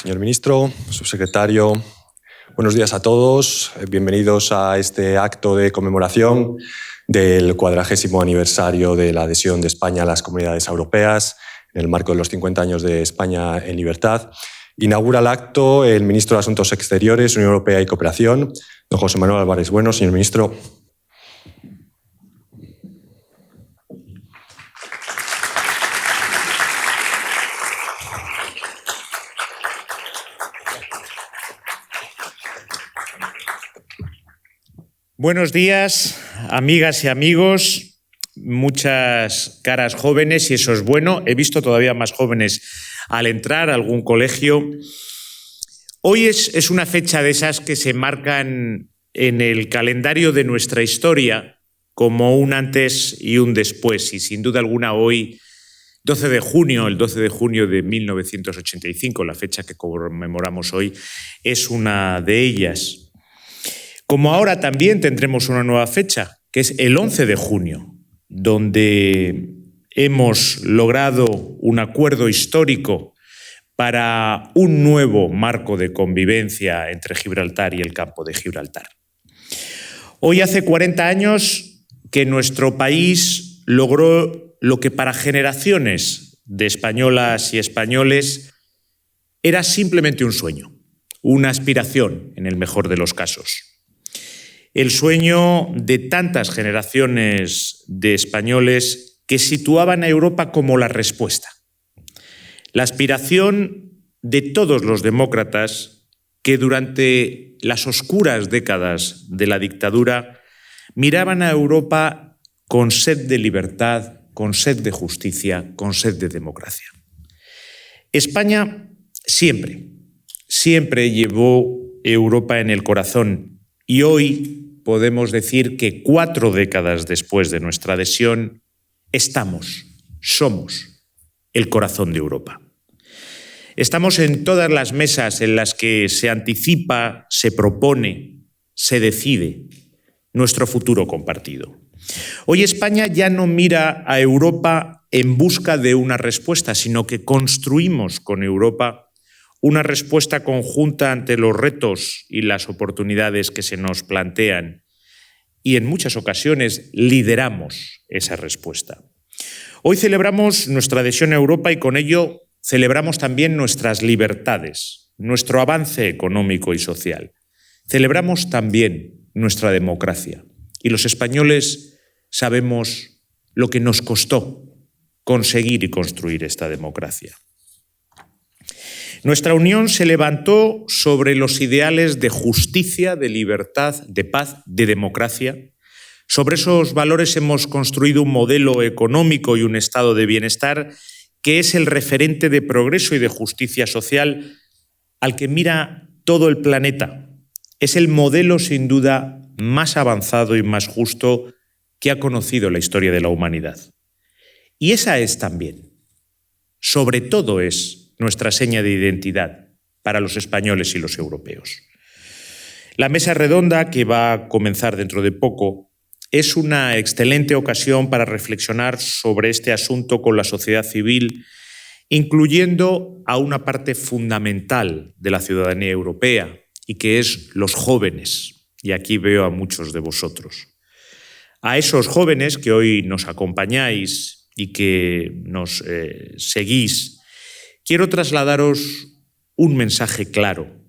Señor ministro, subsecretario, buenos días a todos. Bienvenidos a este acto de conmemoración del 40º aniversario de la adhesión de España a las comunidades europeas en el marco de los 50 años de España en libertad. Inaugura el acto el ministro de Asuntos Exteriores, Unión Europea y Cooperación, don José Manuel Álvarez Bueno. Señor ministro. Buenos días, amigas y amigos, muchas caras jóvenes y eso es bueno. He visto todavía más jóvenes al entrar a algún colegio. Hoy es una fecha de esas que se marcan en el calendario de nuestra historia como un antes y un después. Y sin duda alguna hoy, el 12 de junio de 1985, la fecha que conmemoramos hoy, es una de ellas. Como ahora también tendremos una nueva fecha, que es el 11 de junio, donde hemos logrado un acuerdo histórico para un nuevo marco de convivencia entre Gibraltar y el Campo de Gibraltar. Hoy hace 40 años que nuestro país logró lo que para generaciones de españolas y españoles era simplemente un sueño, una aspiración en el mejor de los casos. El sueño de tantas generaciones de españoles que situaban a Europa como la respuesta. La aspiración de todos los demócratas que durante las oscuras décadas de la dictadura miraban a Europa con sed de libertad, con sed de justicia, con sed de democracia. España siempre llevó Europa en el corazón y hoy podemos decir que 4 décadas después de nuestra adhesión, somos el corazón de Europa. Estamos en todas las mesas en las que se anticipa, se propone, se decide nuestro futuro compartido. Hoy España ya no mira a Europa en busca de una respuesta, sino que construimos con Europa una respuesta conjunta ante los retos y las oportunidades que se nos plantean y en muchas ocasiones lideramos esa respuesta. Hoy celebramos nuestra adhesión a Europa y con ello celebramos también nuestras libertades, nuestro avance económico y social. Celebramos también nuestra democracia y los españoles sabemos lo que nos costó conseguir y construir esta democracia. Nuestra unión se levantó sobre los ideales de justicia, de libertad, de paz, de democracia. Sobre esos valores hemos construido un modelo económico y un estado de bienestar que es el referente de progreso y de justicia social al que mira todo el planeta. Es el modelo, sin duda, más avanzado y más justo que ha conocido la historia de la humanidad. Y esa es también, sobre todo es, nuestra seña de identidad para los españoles y los europeos. La mesa redonda, que va a comenzar dentro de poco, es una excelente ocasión para reflexionar sobre este asunto con la sociedad civil, incluyendo a una parte fundamental de la ciudadanía europea, y que es los jóvenes. Y aquí veo a muchos de vosotros. A esos jóvenes que hoy nos acompañáis y que nos seguís, quiero trasladaros un mensaje claro.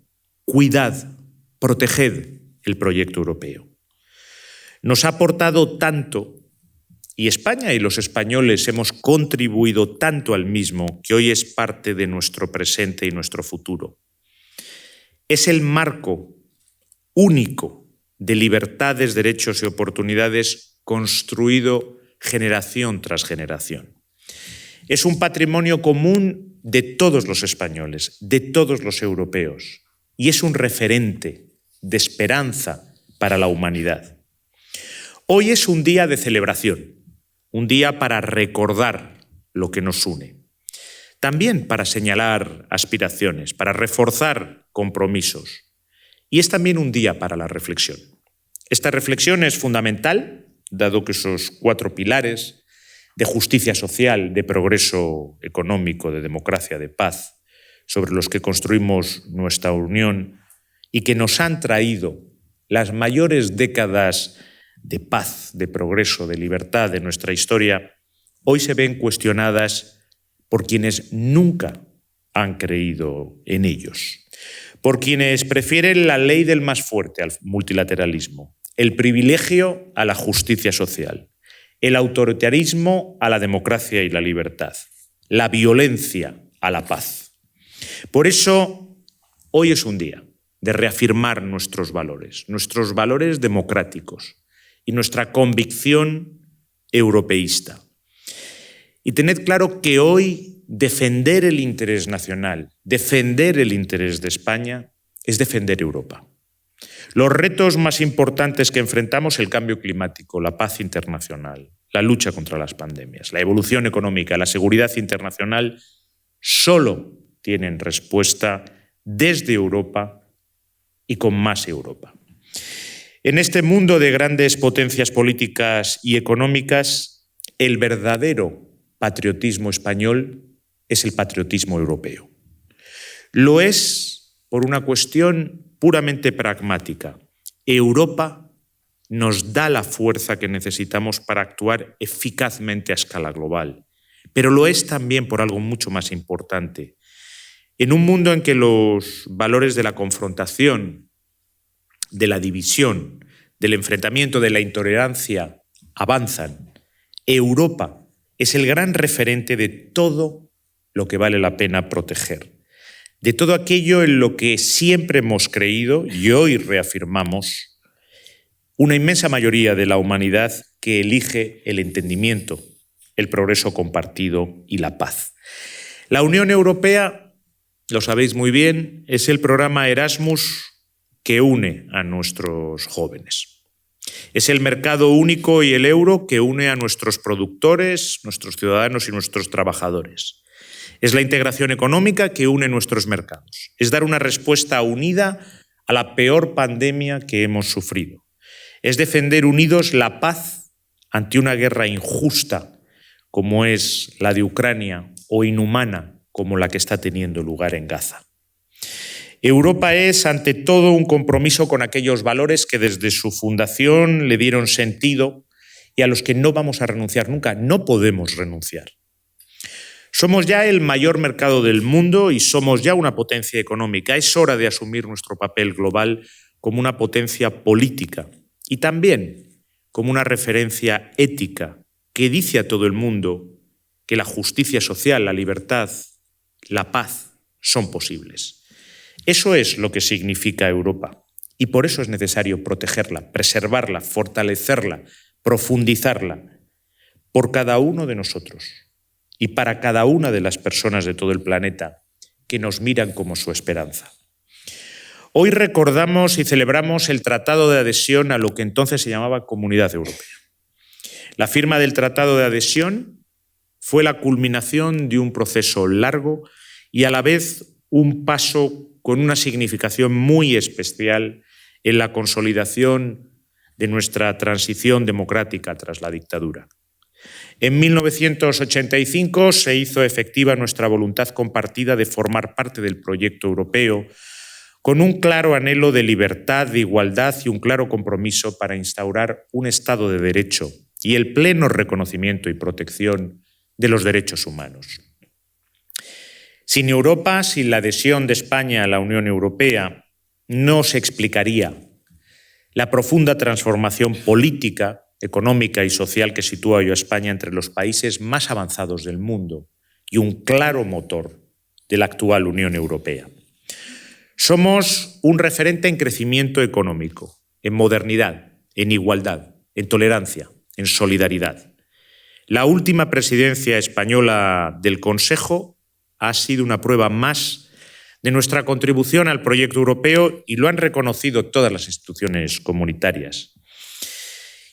Cuidad, proteged el proyecto europeo. Nos ha aportado tanto, y España y los españoles hemos contribuido tanto al mismo, que hoy es parte de nuestro presente y nuestro futuro. Es el marco único de libertades, derechos y oportunidades construido generación tras generación. Es un patrimonio común de todos los españoles, de todos los europeos, y es un referente de esperanza para la humanidad. Hoy es un día de celebración, un día para recordar lo que nos une, también para señalar aspiraciones, para reforzar compromisos, y es también un día para la reflexión. Esta reflexión es fundamental, dado que esos 4 pilares de justicia social, de progreso económico, de democracia, de paz, sobre los que construimos nuestra unión y que nos han traído las mayores décadas de paz, de progreso, de libertad de nuestra historia, hoy se ven cuestionadas por quienes nunca han creído en ellos, por quienes prefieren la ley del más fuerte al multilateralismo, el privilegio a la justicia social, el autoritarismo a la democracia y la libertad, la violencia a la paz. Por eso, hoy es un día de reafirmar nuestros valores democráticos y nuestra convicción europeísta. Y tened claro que hoy defender el interés nacional, defender el interés de España, es defender Europa. Los retos más importantes que enfrentamos, el cambio climático, la paz internacional, la lucha contra las pandemias, la evolución económica, la seguridad internacional, solo tienen respuesta desde Europa y con más Europa. En este mundo de grandes potencias políticas y económicas, el verdadero patriotismo español es el patriotismo europeo. Lo es por una cuestión puramente pragmática. Europa nos da la fuerza que necesitamos para actuar eficazmente a escala global, pero lo es también por algo mucho más importante. En un mundo en que los valores de la confrontación, de la división, del enfrentamiento, de la intolerancia avanzan, Europa es el gran referente de todo lo que vale la pena proteger, de todo aquello en lo que siempre hemos creído y hoy reafirmamos, una inmensa mayoría de la humanidad que elige el entendimiento, el progreso compartido y la paz. La Unión Europea, lo sabéis muy bien, es el programa Erasmus que une a nuestros jóvenes. Es el mercado único y el euro que une a nuestros productores, nuestros ciudadanos y nuestros trabajadores. Es la integración económica que une nuestros mercados. Es dar una respuesta unida a la peor pandemia que hemos sufrido. Es defender unidos la paz ante una guerra injusta como es la de Ucrania o inhumana como la que está teniendo lugar en Gaza. Europa es, ante todo, un compromiso con aquellos valores que desde su fundación le dieron sentido y a los que no vamos a renunciar nunca, no podemos renunciar. Somos ya el mayor mercado del mundo y somos ya una potencia económica. Es hora de asumir nuestro papel global como una potencia política y también como una referencia ética que dice a todo el mundo que la justicia social, la libertad, la paz son posibles. Eso es lo que significa Europa y por eso es necesario protegerla, preservarla, fortalecerla, profundizarla por cada uno de nosotros y para cada una de las personas de todo el planeta que nos miran como su esperanza. Hoy recordamos y celebramos el Tratado de Adhesión a lo que entonces se llamaba Comunidad Europea. La firma del Tratado de Adhesión fue la culminación de un proceso largo y a la vez un paso con una significación muy especial en la consolidación de nuestra transición democrática tras la dictadura. En 1985 se hizo efectiva nuestra voluntad compartida de formar parte del proyecto europeo, con un claro anhelo de libertad, de igualdad y un claro compromiso para instaurar un Estado de Derecho y el pleno reconocimiento y protección de los derechos humanos. Sin Europa, sin la adhesión de España a la Unión Europea, no se explicaría la profunda transformación política, económica y social que sitúa hoy a España entre los países más avanzados del mundo y un claro motor de la actual Unión Europea. Somos un referente en crecimiento económico, en modernidad, en igualdad, en tolerancia, en solidaridad. La última presidencia española del Consejo ha sido una prueba más de nuestra contribución al proyecto europeo y lo han reconocido todas las instituciones comunitarias.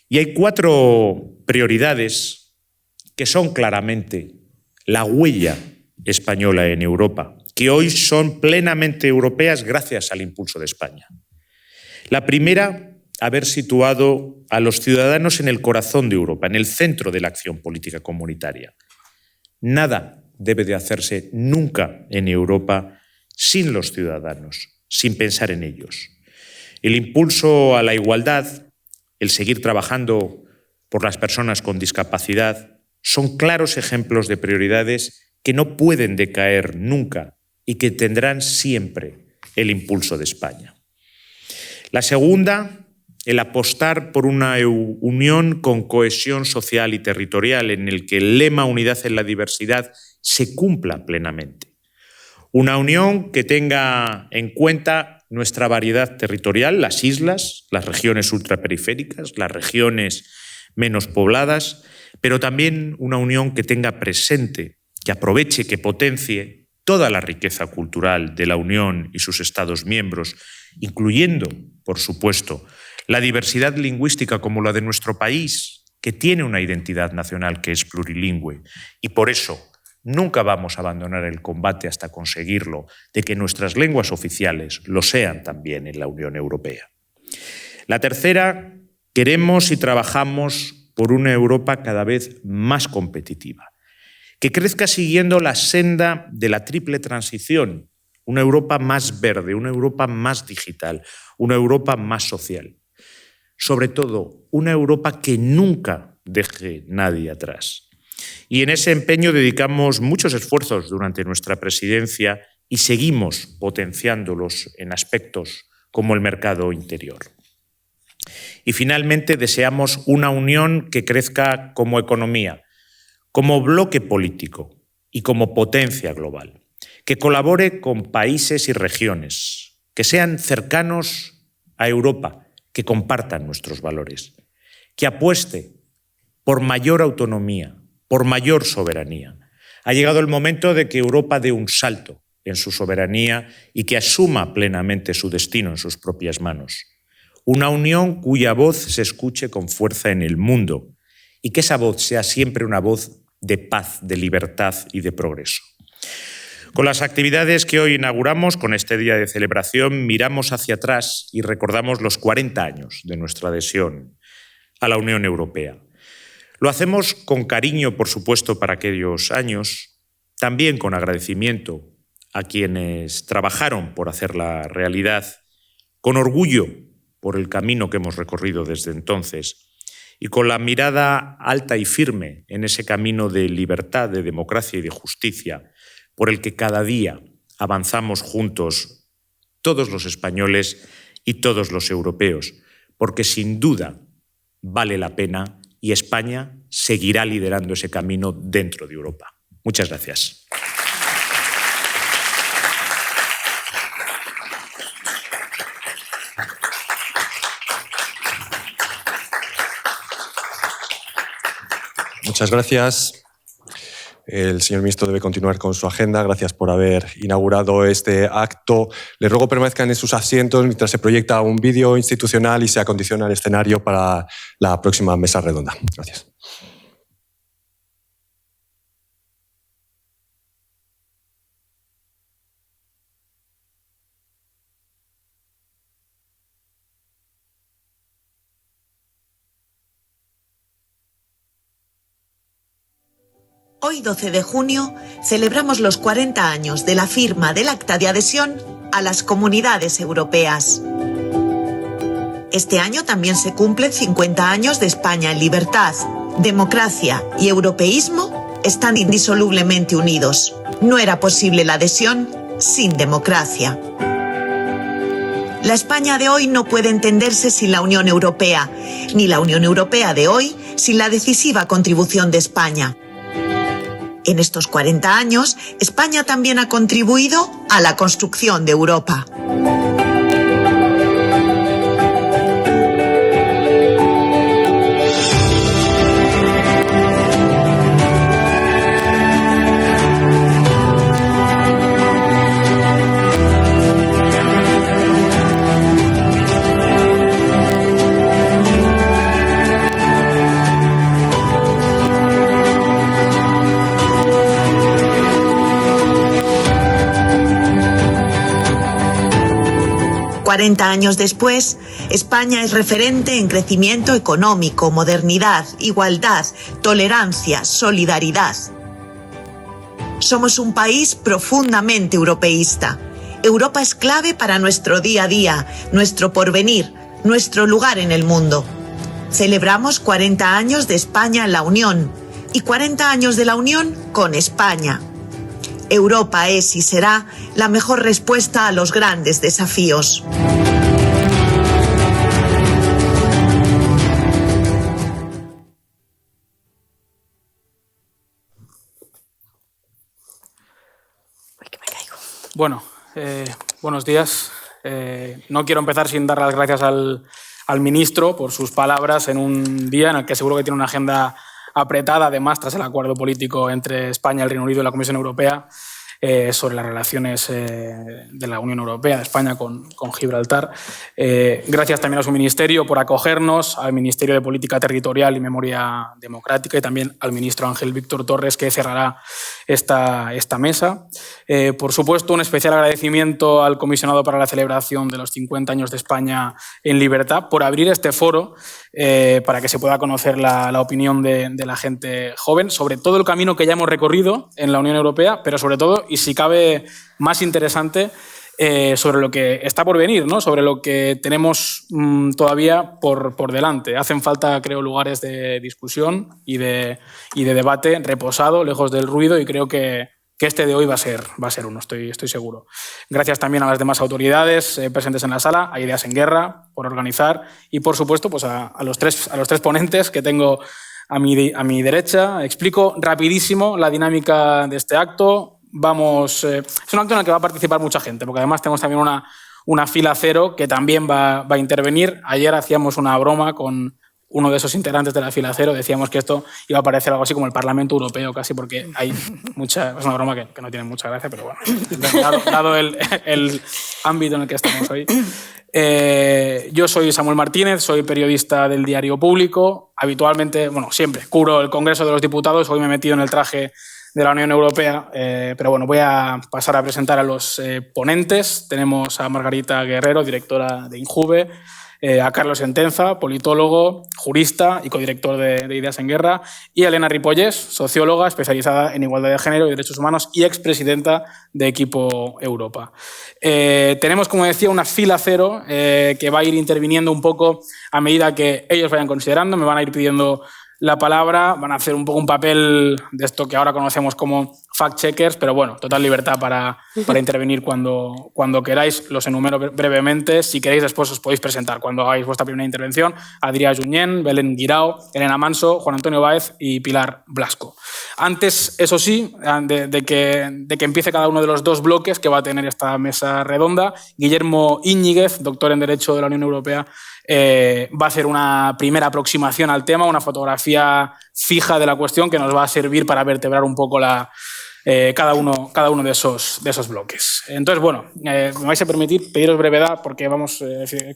Y hay 4 prioridades que son claramente la huella española en Europa, que hoy son plenamente europeas gracias al impulso de España. La primera, haber situado a los ciudadanos en el corazón de Europa, en el centro de la acción política comunitaria. Nada debe de hacerse nunca en Europa sin los ciudadanos, sin pensar en ellos. El impulso a la igualdad, el seguir trabajando por las personas con discapacidad, son claros ejemplos de prioridades que no pueden decaer nunca y que tendrán siempre el impulso de España. La segunda, el apostar por una unión con cohesión social y territorial en el que el lema Unidad en la diversidad se cumpla plenamente. Una unión que tenga en cuenta nuestra variedad territorial, las islas, las regiones ultraperiféricas, las regiones menos pobladas, pero también una unión que tenga presente, que aproveche, que potencie toda la riqueza cultural de la Unión y sus Estados miembros, incluyendo, por supuesto, la diversidad lingüística como la de nuestro país, que tiene una identidad nacional que es plurilingüe. Y por eso nunca vamos a abandonar el combate hasta conseguirlo, de que nuestras lenguas oficiales lo sean también en la Unión Europea. La tercera, queremos y trabajamos por una Europa cada vez más competitiva, que crezca siguiendo la senda de la triple transición, una Europa más verde, una Europa más digital, una Europa más social. Sobre todo, una Europa que nunca deje nadie atrás. Y en ese empeño dedicamos muchos esfuerzos durante nuestra presidencia y seguimos potenciándolos en aspectos como el mercado interior. Y finalmente deseamos una unión que crezca como economía, como bloque político y como potencia global, que colabore con países y regiones, que sean cercanos a Europa, que compartan nuestros valores, que apueste por mayor autonomía, por mayor soberanía. Ha llegado el momento de que Europa dé un salto en su soberanía y que asuma plenamente su destino en sus propias manos. Una unión cuya voz se escuche con fuerza en el mundo y que esa voz sea siempre una voz de paz, de libertad y de progreso. Con las actividades que hoy inauguramos, con este día de celebración, miramos hacia atrás y recordamos los 40 años de nuestra adhesión a la Unión Europea. Lo hacemos con cariño, por supuesto, para aquellos años, también con agradecimiento a quienes trabajaron por hacerla realidad, con orgullo por el camino que hemos recorrido desde entonces y con la mirada alta y firme en ese camino de libertad, de democracia y de justicia por el que cada día avanzamos juntos todos los españoles y todos los europeos, porque sin duda vale la pena y España seguirá liderando ese camino dentro de Europa. Muchas gracias. Muchas gracias. El señor ministro debe continuar con su agenda. Gracias por haber inaugurado este acto. Les ruego permanezcan en sus asientos mientras se proyecta un vídeo institucional y se acondiciona el escenario para la próxima mesa redonda. Gracias. Hoy, 12 de junio, celebramos los 40 años de la firma del Acta de Adhesión a las Comunidades Europeas. Este año también se cumplen 50 años de España en libertad, democracia y europeísmo están indisolublemente unidos. No era posible la adhesión sin democracia. La España de hoy no puede entenderse sin la Unión Europea, ni la Unión Europea de hoy sin la decisiva contribución de España. En estos 40 años, España también ha contribuido a la construcción de Europa. ...40 años después, España es referente en crecimiento económico, modernidad, igualdad, tolerancia, solidaridad. Somos un país profundamente europeísta Europa es clave para nuestro día a día, nuestro porvenir, nuestro lugar en el mundo. Celebramos 40 años de España en la Unión y 40 años de la Unión con España. Europa es y será la mejor respuesta a los grandes desafíos. Bueno, buenos días. No quiero empezar sin dar las gracias al ministro por sus palabras en un día en el que seguro que tiene una agenda apretada, además, tras el acuerdo político entre España, el Reino Unido y la Comisión Europea sobre las relaciones de la Unión Europea, de España con Gibraltar. Gracias también a su ministerio por acogernos, al Ministerio de Política Territorial y Memoria Democrática y también al ministro Ángel Víctor Torres, que cerrará esta mesa. Por supuesto, un especial agradecimiento al comisionado para la celebración de los 50 años de España en libertad por abrir este foro para que se pueda conocer la opinión de la gente joven sobre todo el camino que ya hemos recorrido en la Unión Europea, pero sobre todo, y si cabe más interesante, sobre lo que está por venir, ¿no? Sobre lo que tenemos todavía por delante. Hacen falta, creo, lugares de discusión y de debate reposado, lejos del ruido, y creo que este de hoy va a ser uno, estoy seguro. Gracias también a las demás autoridades presentes en la sala, a Ideas en Guerra por organizar y, por supuesto, pues a los tres ponentes que tengo a mi derecha. Explico rapidísimo la dinámica de este acto. Es un acto en el que va a participar mucha gente, porque además tenemos también una fila cero que también va a intervenir. Ayer hacíamos una broma con uno de esos integrantes de la fila cero, decíamos que esto iba a parecer algo así como el Parlamento Europeo, casi, porque hay mucha... Es una broma que no tiene mucha gracia, pero bueno, dado el ámbito en el que estamos hoy. Yo soy Samuel Martínez, soy periodista del Diario Público. Habitualmente, bueno, siempre cubro el Congreso de los Diputados. Hoy me he metido en el traje de la Unión Europea, pero bueno, voy a pasar a presentar a los ponentes. Tenemos a Margarita Guerrero, directora de Injuve, a Carlos Entenza, politólogo, jurista y codirector de Ideas en Guerra, y a Elena Ripollés, socióloga especializada en igualdad de género y derechos humanos y expresidenta de Equipo Europa. Tenemos, como decía, una fila cero que va a ir interviniendo un poco a medida que ellos vayan considerando, me van a ir pidiendo la palabra, van a hacer un poco un papel de esto que ahora conocemos como fact-checkers, pero bueno, total libertad para intervenir cuando queráis. Los enumero brevemente. Si queréis, después os podéis presentar cuando hagáis vuestra primera intervención. Adrià Junyent, Belén Guirao, Elena Manso, Juan Antonio Báez y Pilar Blasco. Antes, eso sí, de que empiece cada uno de los dos bloques que va a tener esta mesa redonda, Guillermo Íñiguez, doctor en Derecho de la Unión Europea, va a hacer una primera aproximación al tema, una fotografía fija de la cuestión que nos va a servir para vertebrar un poco cada uno de esos bloques. Entonces, bueno, me vais a permitir pediros brevedad porque vamos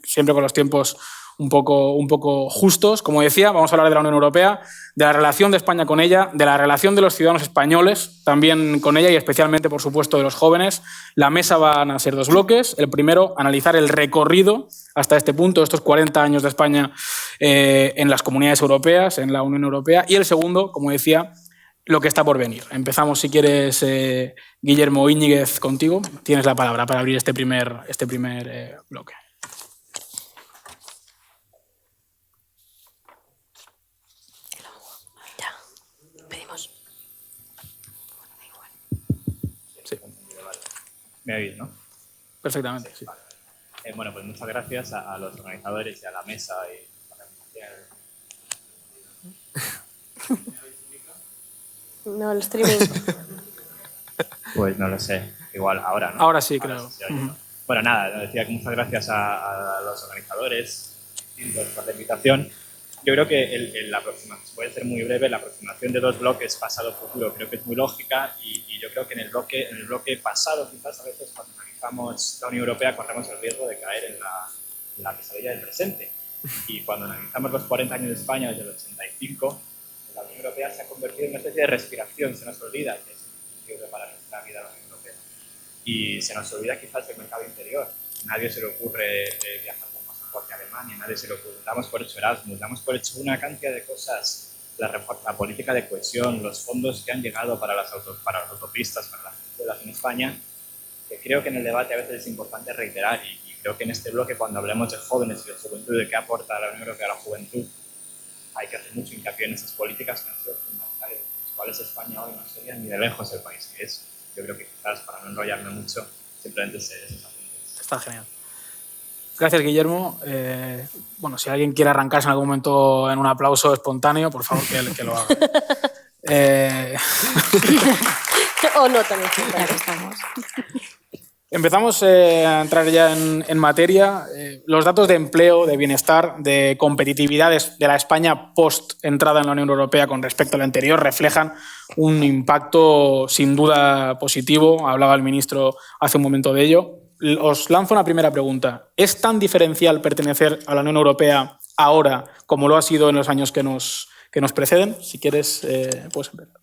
siempre con los tiempos un poco justos. Como decía, vamos a hablar de la Unión Europea, de la relación de España con ella, de la relación de los ciudadanos españoles también con ella y especialmente, por supuesto, de los jóvenes. La mesa van a ser dos bloques. El primero, analizar el recorrido hasta este punto, estos 40 años de España en las comunidades europeas, en la Unión Europea. Y el segundo, como decía, lo que está por venir. Empezamos, si quieres, Guillermo Íñiguez, contigo. Tienes la palabra para abrir este primer bloque. ¿Me oís, no? Perfectamente, sí. Vale. Bueno, pues muchas gracias a los organizadores y a la mesa. No, el streaming. Pues no lo sé. Igual ahora, ¿no? Ahora sí, creo. Bueno, nada, decía que muchas gracias a los organizadores por la invitación. Yo creo que la aproximación puede ser muy breve. La aproximación de dos bloques pasado-futuro creo que es muy lógica y yo creo que en el bloque pasado quizás a veces cuando analizamos la Unión Europea corremos el riesgo de caer en la pesadilla del presente. Y cuando analizamos los 40 años de España desde el 85, la Unión Europea se ha convertido en una especie de respiración. Se nos olvida que es sirve para nuestra vida la Unión Europea. Y se nos olvida quizás el mercado interior. Nadie se le ocurre viajar con pasaporte a Alemania, nadie se le ocurre. Damos por hecho Erasmus, damos por hecho una cantidad de cosas, la política de cohesión, los fondos que han llegado para las autopistas, para las escuelas en España, que creo que en el debate a veces es importante reiterar, y creo que en este bloque, cuando hablemos de jóvenes y de juventud, de qué aporta la Unión Europea a la juventud, hay que hacer mucho hincapié en esas políticas que han sido fundamentales, las cuales España hoy no sería ni de lejos el país que es. Yo creo que quizás, para no enrollarme mucho, simplemente esos apuntes. Está genial. Gracias, Guillermo. Bueno, si alguien quiere arrancarse en algún momento en un aplauso espontáneo, por favor, que lo haga. O no, también. Ya que estamos. Empezamos a entrar ya en materia. Los datos de empleo, de bienestar, de competitividad de la España post-entrada en la Unión Europea con respecto a la anterior reflejan un impacto sin duda positivo. Hablaba el ministro hace un momento de ello. Os lanzo una primera pregunta. ¿Es tan diferencial pertenecer a la Unión Europea ahora como lo ha sido en los años que nos preceden? Si quieres, puedes empezar.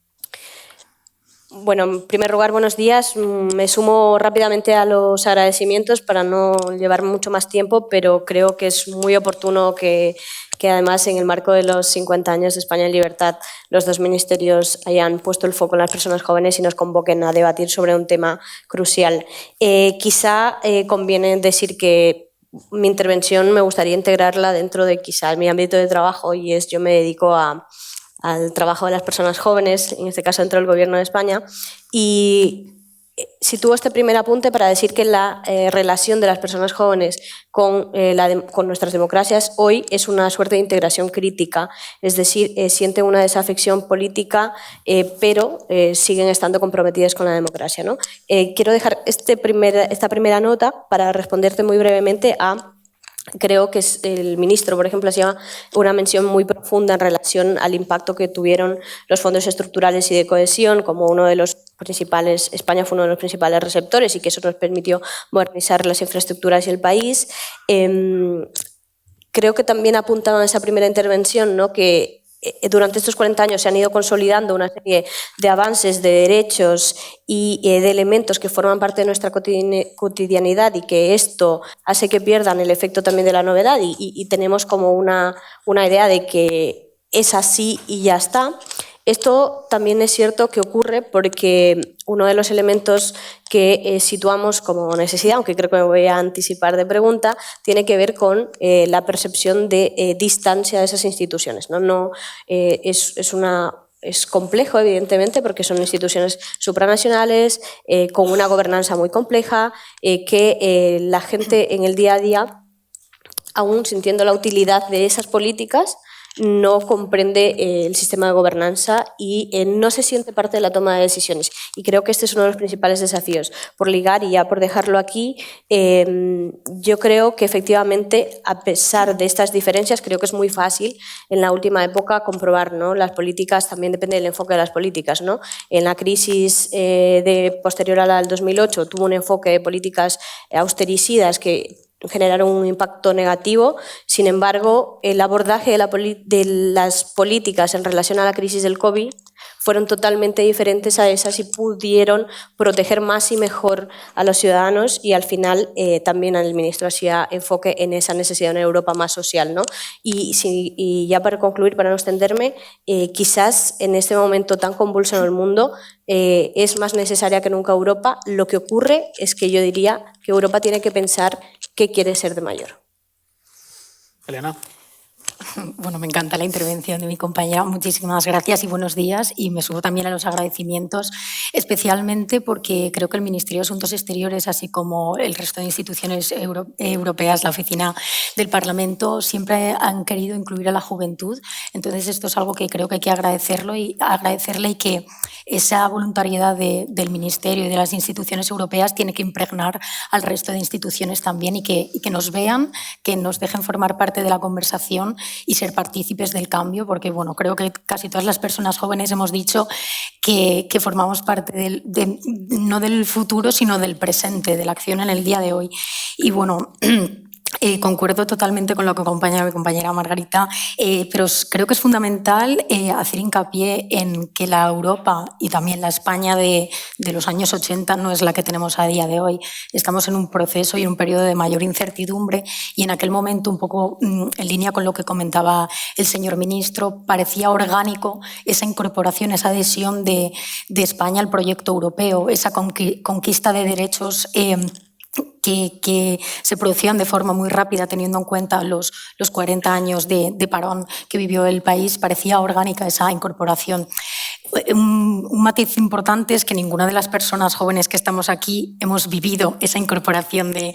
Bueno, en primer lugar, buenos días. Me sumo rápidamente a los agradecimientos para no llevar mucho más tiempo, pero creo que es muy oportuno que además en el marco de los 50 años de España en libertad los dos ministerios hayan puesto el foco en las personas jóvenes y nos convoquen a debatir sobre un tema crucial. Quizá conviene decir que mi intervención me gustaría integrarla dentro de quizá mi ámbito de trabajo, y yo me dedico al trabajo de las personas jóvenes, en este caso dentro del Gobierno de España, y sitúo este primer apunte para decir que la relación de las personas jóvenes con nuestras democracias hoy es una suerte de integración crítica, es decir, sienten una desafección política, pero siguen estando comprometidas con la democracia, ¿no? Quiero dejar esta primera nota para responderte muy brevemente a... Creo que el ministro, por ejemplo, hacía una mención muy profunda en relación al impacto que tuvieron los fondos estructurales y de cohesión como uno de los principales, España fue uno de los principales receptores y que eso nos permitió modernizar las infraestructuras y el país. Creo que también apuntaba en esa primera intervención, ¿no?, que durante estos 40 años se han ido consolidando una serie de avances, de derechos y de elementos que forman parte de nuestra cotidianidad, y que esto hace que pierdan el efecto también de la novedad y tenemos como una idea de que es así y ya está. Esto también es cierto que ocurre porque uno de los elementos que situamos como necesidad, aunque creo que me voy a anticipar de pregunta, tiene que ver con la percepción de distancia de esas instituciones, ¿no? Es complejo, evidentemente, porque son instituciones supranacionales, con una gobernanza muy compleja, que la gente en el día a día, aún sintiendo la utilidad de esas políticas, no comprende el sistema de gobernanza y no se siente parte de la toma de decisiones. Y creo que este es uno de los principales desafíos. Por ligar y ya por dejarlo aquí, yo creo que efectivamente, a pesar de estas diferencias, creo que es muy fácil en la última época comprobar, ¿no? Las políticas, también depende del enfoque de las políticas, ¿no? En la crisis posterior al 2008 tuvo un enfoque de políticas austericidas que generaron un impacto negativo. Sin embargo, el abordaje de las políticas en relación a la crisis del COVID fueron totalmente diferentes a esas y pudieron proteger más y mejor a los ciudadanos, y al final también el ministro hacía enfoque en esa necesidad de una Europa más social, ¿no? Y ya para concluir, para no extenderme, quizás en este momento tan convulso en el mundo es más necesaria que nunca Europa. Lo que ocurre es que yo diría que Europa tiene que pensar qué quiere ser de mayor. Elena. Bueno, me encanta la intervención de mi compañera. Muchísimas gracias y buenos días. Y me subo también a los agradecimientos, especialmente porque creo que el Ministerio de Asuntos Exteriores, así como el resto de instituciones europeas, la Oficina del Parlamento, siempre han querido incluir a la juventud. Entonces, esto es algo que creo que hay que agradecerle y que esa voluntariedad del Ministerio y de las instituciones europeas tiene que impregnar al resto de instituciones también, y que nos vean, que nos dejen formar parte de la conversación y ser partícipes del cambio, porque bueno, creo que casi todas las personas jóvenes hemos dicho que formamos parte no del futuro, sino del presente, de la acción en el día de hoy. Y bueno, Concuerdo totalmente con lo que acompaña mi compañera Margarita, pero creo que es fundamental hacer hincapié en que la Europa y también la España de los años 80 no es la que tenemos a día de hoy. Estamos en un proceso y en un periodo de mayor incertidumbre y en aquel momento, un poco en línea con lo que comentaba el señor ministro, parecía orgánico esa incorporación, esa adhesión de España al proyecto europeo, esa conquista de derechos que se producían de forma muy rápida, teniendo en cuenta los 40 años de parón que vivió el país. Parecía orgánica esa incorporación. Un matiz importante es que ninguna de las personas jóvenes que estamos aquí hemos vivido esa incorporación de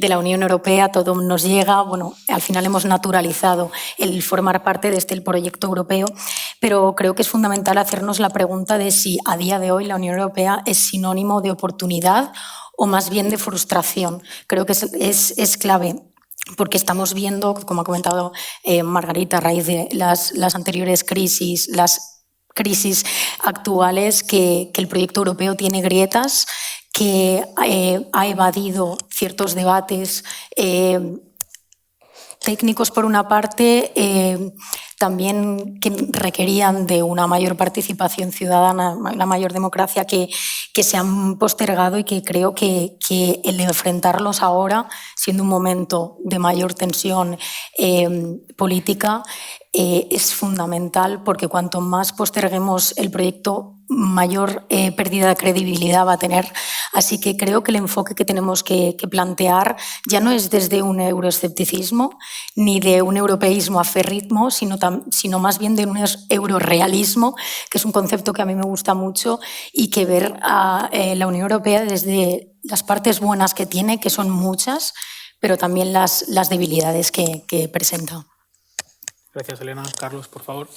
la Unión Europea. Todo nos llega, bueno, al final hemos naturalizado el formar parte de el proyecto europeo, pero creo que es fundamental hacernos la pregunta de si a día de hoy la Unión Europea es sinónimo de oportunidad o más bien de frustración. Creo que es clave, porque estamos viendo, como ha comentado Margarita, a raíz de las anteriores crisis, las crisis actuales, que el proyecto europeo tiene grietas, que ha evadido ciertos debates técnicos por una parte, también que requerían de una mayor participación ciudadana, una mayor democracia, que se han postergado y que creo que el enfrentarlos ahora, siendo un momento de mayor tensión política, es fundamental, porque cuanto más posterguemos el proyecto, mayor pérdida de credibilidad va a tener. Así que creo que el enfoque que tenemos que plantear ya no es desde un euroescepticismo ni de un europeísmo aférrimo, sino más bien de un eurorealismo, que es un concepto que a mí me gusta mucho, y que ver a la Unión Europea desde las partes buenas que tiene, que son muchas, pero también las debilidades que presenta. Gracias, Elena. Carlos, por favor.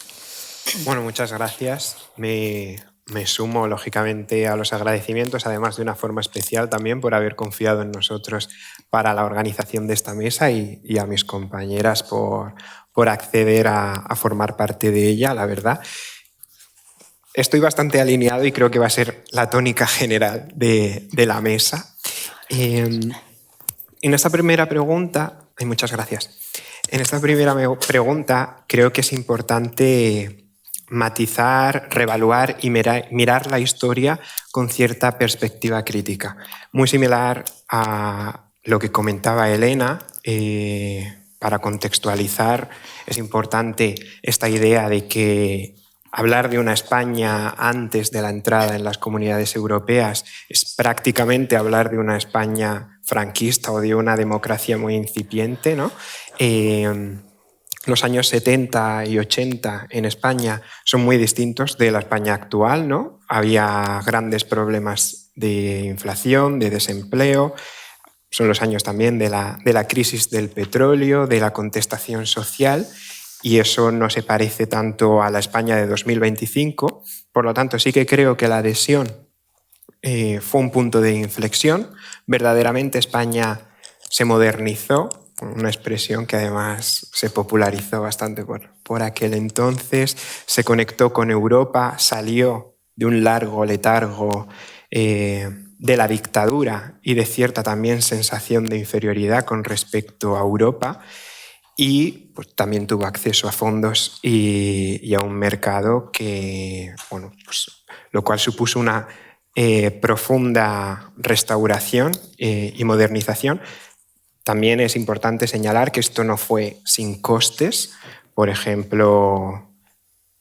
Bueno, muchas gracias. Me sumo, lógicamente, a los agradecimientos, además de una forma especial también por haber confiado en nosotros para la organización de esta mesa y a mis compañeras por acceder a formar parte de ella, la verdad. Estoy bastante alineado y creo que va a ser la tónica general de la mesa. En esta primera pregunta, muchas gracias. En esta primera pregunta creo que es importante matizar, reevaluar y mirar la historia con cierta perspectiva crítica. Muy similar a lo que comentaba Elena, para contextualizar, es importante esta idea de que hablar de una España antes de la entrada en las comunidades europeas es prácticamente hablar de una España franquista o de una democracia muy incipiente, ¿no? Los años 70 y 80 en España son muy distintos de la España actual, ¿no? Había grandes problemas de inflación, de desempleo. Son los años también de la crisis del petróleo, de la contestación social, y eso no se parece tanto a la España de 2025. Por lo tanto, sí que creo que la adhesión fue un punto de inflexión. Verdaderamente España se modernizó, una expresión que además se popularizó bastante por aquel entonces, se conectó con Europa, salió de un largo letargo de la dictadura y de cierta también sensación de inferioridad con respecto a Europa, y pues, también tuvo acceso a fondos y a un mercado que, bueno, pues, lo cual supuso una profunda restauración y modernización. También es importante señalar que esto no fue sin costes. Por ejemplo,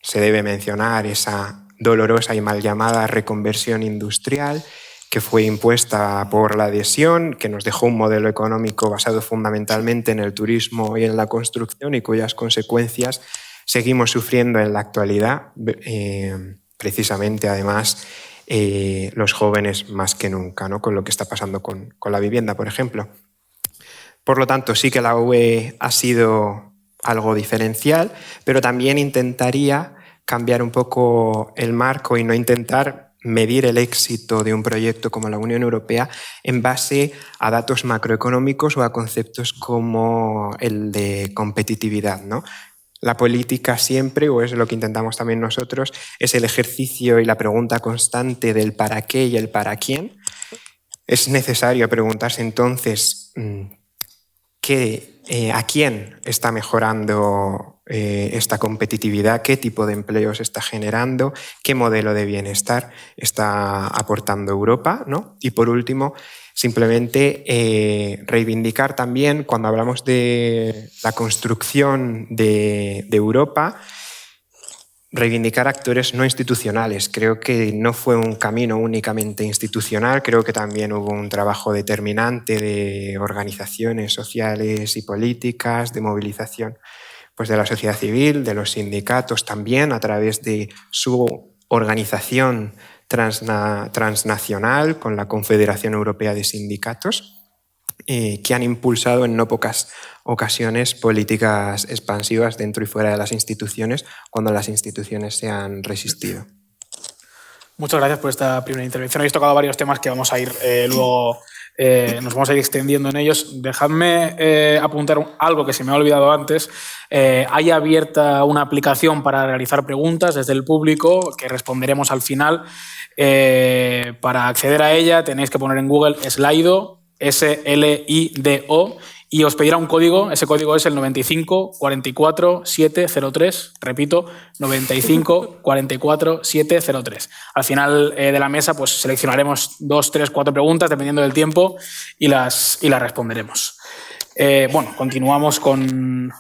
se debe mencionar esa dolorosa y mal llamada reconversión industrial, que fue impuesta por la adhesión, que nos dejó un modelo económico basado fundamentalmente en el turismo y en la construcción, y cuyas consecuencias seguimos sufriendo en la actualidad, precisamente además los jóvenes más que nunca, ¿no? Con lo que está pasando con la vivienda, por ejemplo. Por lo tanto, sí que la UE ha sido algo diferencial, pero también intentaría cambiar un poco el marco y no intentar medir el éxito de un proyecto como la Unión Europea en base a datos macroeconómicos o a conceptos como el de competitividad, ¿no? La política siempre, o es lo que intentamos también nosotros, es el ejercicio y la pregunta constante del para qué y el para quién. Es necesario preguntarse entonces a quién está mejorando esta competitividad, qué tipo de empleos está generando, qué modelo de bienestar está aportando Europa, ¿no? Y por último, simplemente reivindicar también, cuando hablamos de la construcción de Europa, reivindicar actores no institucionales. Creo que no fue un camino únicamente institucional, creo que también hubo un trabajo determinante de organizaciones sociales y políticas, de movilización pues de la sociedad civil, de los sindicatos también, a través de su organización transnacional con la Confederación Europea de Sindicatos, que han impulsado en no pocas ocasiones políticas expansivas dentro y fuera de las instituciones cuando las instituciones se han resistido. Muchas gracias por esta primera intervención. Habéis tocado varios temas que vamos a ir luego, nos vamos a ir extendiendo en ellos. Dejadme apuntar algo que se me ha olvidado antes. Hay abierta una aplicación para realizar preguntas desde el público que responderemos al final. Para acceder a ella tenéis que poner en Google Slido, SLIDO, y os pedirá un código. Ese código es el 95 44 703. Repito, 95 44 703. Al final de la mesa pues seleccionaremos 2, 3, 4 preguntas, dependiendo del tiempo, y las responderemos. Bueno, continuamos con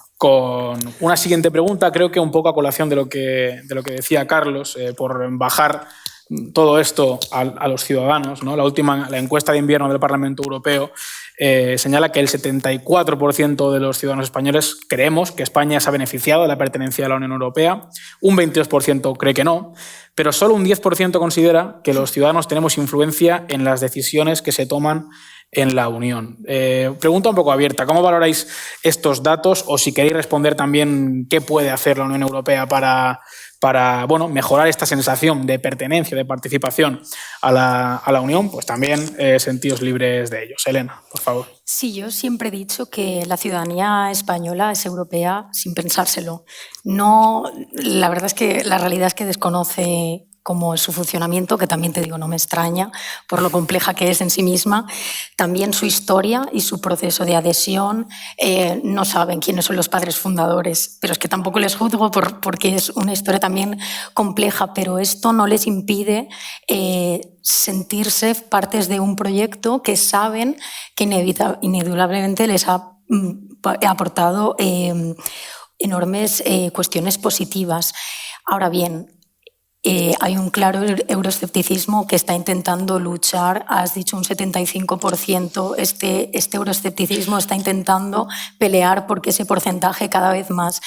una siguiente pregunta, creo que un poco a colación de lo que decía Carlos, por bajar todo esto a los ciudadanos, ¿no? La encuesta de invierno del Parlamento Europeo señala que el 74% de los ciudadanos españoles creemos que España se ha beneficiado de la pertenencia a la Unión Europea, un 22% cree que no, pero solo un 10% considera que los ciudadanos tenemos influencia en las decisiones que se toman en la Unión. Pregunta un poco abierta, ¿cómo valoráis estos datos? O si queréis responder también qué puede hacer la Unión Europea para mejorar esta sensación de pertenencia, de participación a la Unión, pues también sentíos libres de ellos. Elena, por favor. Sí, yo siempre he dicho que la ciudadanía española es europea sin pensárselo. No, la verdad es que la realidad es que desconoce cómo es su funcionamiento, que también te digo, no me extraña por lo compleja que es en sí misma. También su historia y su proceso de adhesión. No saben quiénes son los padres fundadores, pero es que tampoco les juzgo porque es una historia también compleja, pero esto no les impide sentirse partes de un proyecto que saben que inedudablemente les ha aportado enormes cuestiones positivas. Ahora bien, hay un claro euroescepticismo que está intentando luchar. Has dicho un 75%. Este euroescepticismo está intentando pelear porque ese porcentaje cada vez más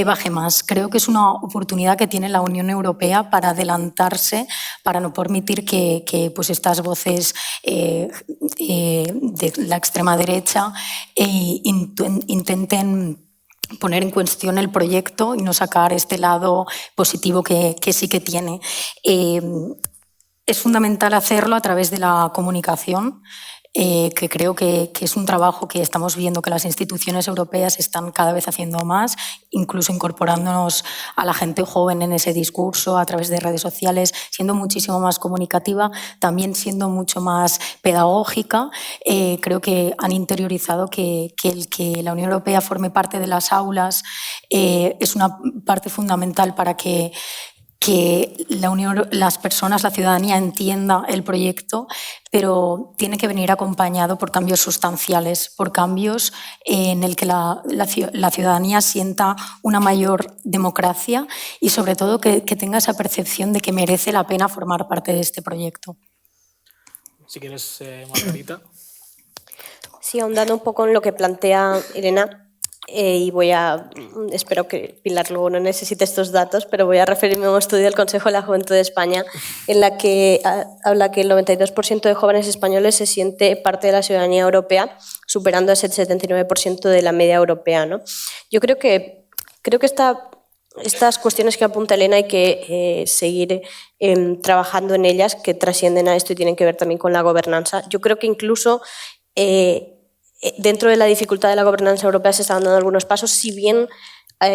baje más. Creo que es una oportunidad que tiene la Unión Europea para adelantarse, para no permitir que pues estas voces de la extrema derecha intenten poner en cuestión el proyecto y no sacar este lado positivo que sí que tiene. Es fundamental hacerlo a través de la comunicación, que creo que es un trabajo que estamos viendo que las instituciones europeas están cada vez haciendo más, incluso incorporándonos a la gente joven en ese discurso a través de redes sociales, siendo muchísimo más comunicativa, también siendo mucho más pedagógica. Creo que han interiorizado que el que la Unión Europea forme parte de las aulas es una parte fundamental para que las personas, la ciudadanía entienda el proyecto, pero tiene que venir acompañado por cambios sustanciales, por cambios en el que la ciudadanía sienta una mayor democracia y sobre todo que tenga esa percepción de que merece la pena formar parte de este proyecto. Si quieres, Margarita. Sí, ahondando un poco en lo que plantea Elena, y espero que Pilar luego no necesite estos datos, pero voy a referirme a un estudio del Consejo de la Juventud de España en la que habla que el 92% de jóvenes españoles se siente parte de la ciudadanía europea, superando ese 79% de la media europea, ¿no? Yo creo que estas cuestiones que apunta Elena hay que seguir trabajando en ellas, que trascienden a esto y tienen que ver también con la gobernanza. Yo creo que incluso dentro de la dificultad de la gobernanza europea se están dando algunos pasos, si bien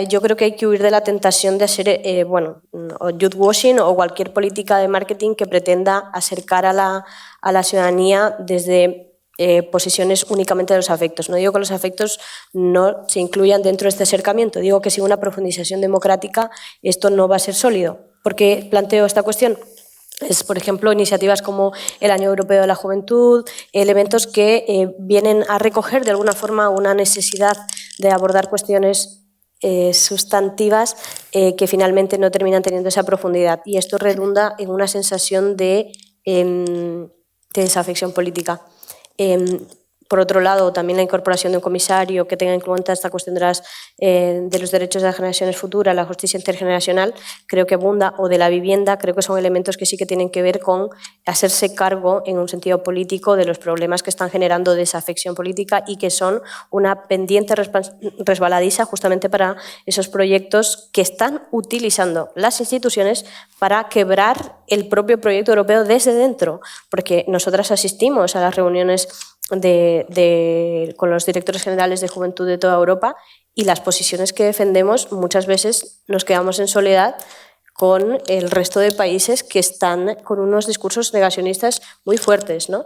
yo creo que hay que huir de la tentación de hacer o youth washing o cualquier política de marketing que pretenda acercar a la ciudadanía desde posiciones únicamente de los afectos. No digo que los afectos no se incluyan dentro de este acercamiento, digo que sin una profundización democrática esto no va a ser sólido. ¿Por qué planteo esta cuestión? Es, por ejemplo, iniciativas como el Año Europeo de la Juventud, elementos que vienen a recoger de alguna forma una necesidad de abordar cuestiones sustantivas que finalmente no terminan teniendo esa profundidad. Y esto redunda en una sensación de desafección política. Por otro lado, también la incorporación de un comisario que tenga en cuenta esta cuestión de los derechos de las generaciones futuras, la justicia intergeneracional, creo que abunda, o de la vivienda, creo que son elementos que sí que tienen que ver con hacerse cargo en un sentido político de los problemas que están generando desafección política y que son una pendiente resbaladiza justamente para esos proyectos que están utilizando las instituciones para quebrar el propio proyecto europeo desde dentro, porque nosotras asistimos a las reuniones con los directores generales de juventud de toda Europa y las posiciones que defendemos muchas veces nos quedamos en soledad con el resto de países que están con unos discursos negacionistas muy fuertes, ¿no?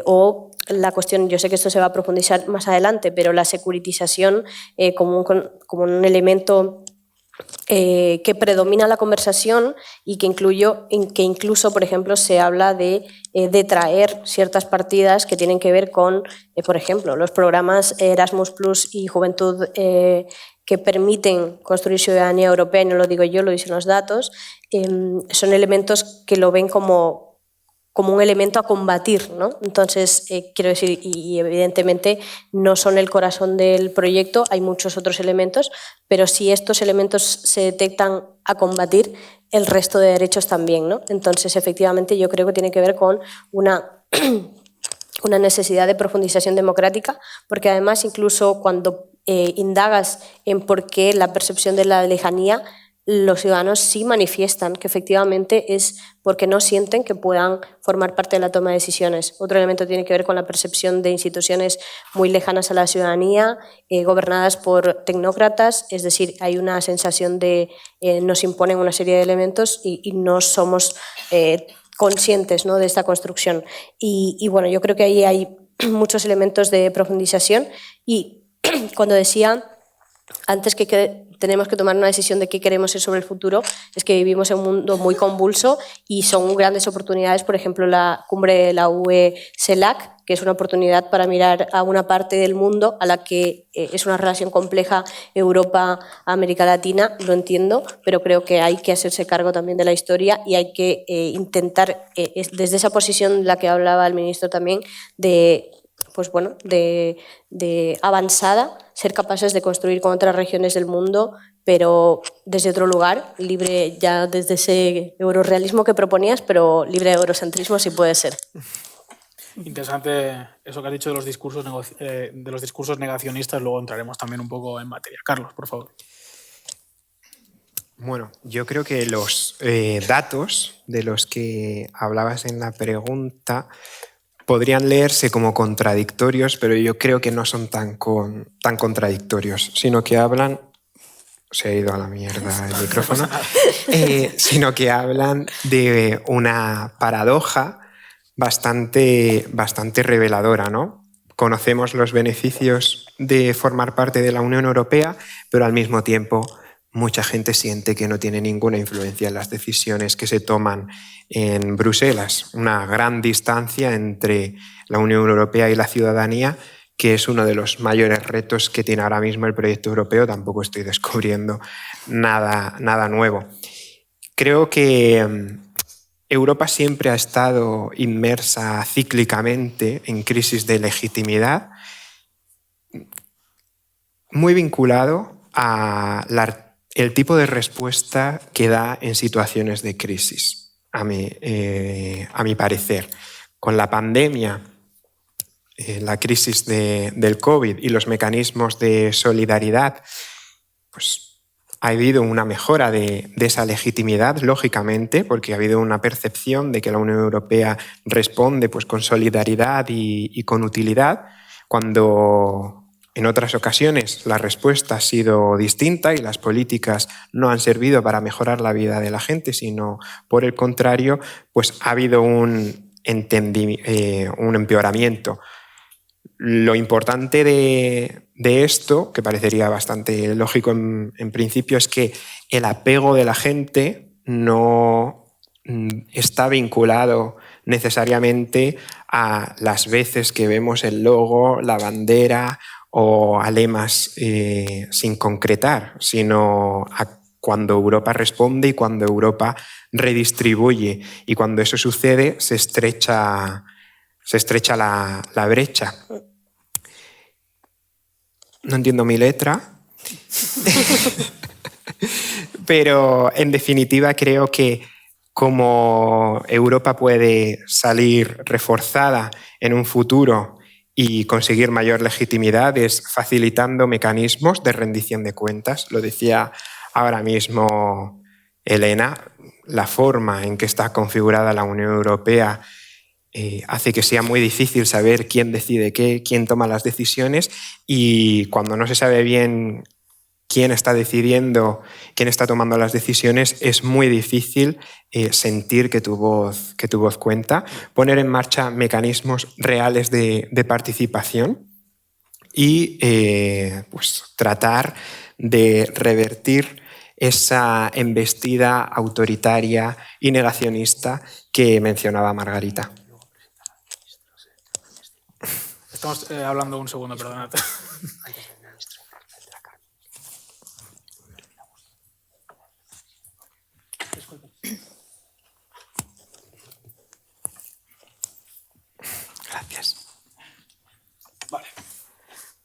O la cuestión, yo sé que esto se va a profundizar más adelante, pero la securitización como un elemento que predomina la conversación y que incluso, por ejemplo, se habla de traer ciertas partidas que tienen que ver con, por ejemplo, los programas Erasmus Plus y Juventud que permiten construir ciudadanía europea, y no lo digo yo, lo dicen los datos, son elementos que lo ven como un elemento a combatir, ¿no? Entonces, quiero decir, y evidentemente no son el corazón del proyecto, hay muchos otros elementos, pero si estos elementos se detectan a combatir, el resto de derechos también, ¿no? Entonces, efectivamente, yo creo que tiene que ver con una necesidad de profundización democrática, porque además incluso cuando indagas en por qué la percepción de la lejanía, los ciudadanos sí manifiestan que efectivamente es porque no sienten que puedan formar parte de la toma de decisiones. Otro elemento tiene que ver con la percepción de instituciones muy lejanas a la ciudadanía, gobernadas por tecnócratas, es decir, hay una sensación de nos imponen una serie de elementos y no somos conscientes, ¿no?, de esta construcción. Y bueno, yo creo que ahí hay muchos elementos de profundización y cuando decía antes que tenemos que tomar una decisión de qué queremos ser sobre el futuro, es que vivimos en un mundo muy convulso y son grandes oportunidades, por ejemplo, la cumbre de la UE-CELAC, que es una oportunidad para mirar a una parte del mundo a la que es una relación compleja Europa-América Latina, lo entiendo, pero creo que hay que hacerse cargo también de la historia y hay que intentar, desde esa posición de la que hablaba el ministro también, de avanzada, ser capaces de construir con otras regiones del mundo, pero desde otro lugar, libre ya desde ese eurorealismo que proponías, pero libre de eurocentrismo si puede ser. Interesante eso que has dicho de los discursos negacionistas, luego entraremos también un poco en materia. Carlos, por favor. Bueno, yo creo que los datos de los que hablabas en la pregunta podrían leerse como contradictorios, pero yo creo que no son tan contradictorios, sino que hablan... Se ha ido a la mierda el micrófono. Sino que hablan de una paradoja bastante reveladora, ¿no? Conocemos los beneficios de formar parte de la Unión Europea, pero al mismo tiempo mucha gente siente que no tiene ninguna influencia en las decisiones que se toman en Bruselas. Una gran distancia entre la Unión Europea y la ciudadanía, que es uno de los mayores retos que tiene ahora mismo el proyecto europeo. Tampoco estoy descubriendo nada nuevo. Creo que Europa siempre ha estado inmersa cíclicamente en crisis de legitimidad, muy vinculado a el tipo de respuesta que da en situaciones de crisis, a mi parecer. Con la pandemia, la crisis del COVID y los mecanismos de solidaridad, pues ha habido una mejora de esa legitimidad, lógicamente, porque ha habido una percepción de que la Unión Europea responde pues, con solidaridad y con utilidad, cuando en otras ocasiones la respuesta ha sido distinta y las políticas no han servido para mejorar la vida de la gente, sino por el contrario, pues ha habido un empeoramiento. Lo importante de esto, que parecería bastante lógico en principio, es que el apego de la gente no está vinculado necesariamente a las veces que vemos el logo, la bandera o a lemas sin concretar, sino a cuando Europa responde y cuando Europa redistribuye. Y cuando eso sucede, se estrecha la brecha. No entiendo mi letra, pero en definitiva creo que como Europa puede salir reforzada en un futuro y conseguir mayor legitimidad es facilitando mecanismos de rendición de cuentas. Lo decía ahora mismo Elena, la forma en que está configurada la Unión Europea hace que sea muy difícil saber quién decide qué, quién toma las decisiones, y cuando no se sabe bien quién está decidiendo, quién está tomando las decisiones, es muy difícil sentir que tu voz cuenta, poner en marcha mecanismos reales de participación y pues tratar de revertir esa embestida autoritaria y negacionista que mencionaba Margarita. Estamos hablando un segundo, perdonad. Gracias. Vale.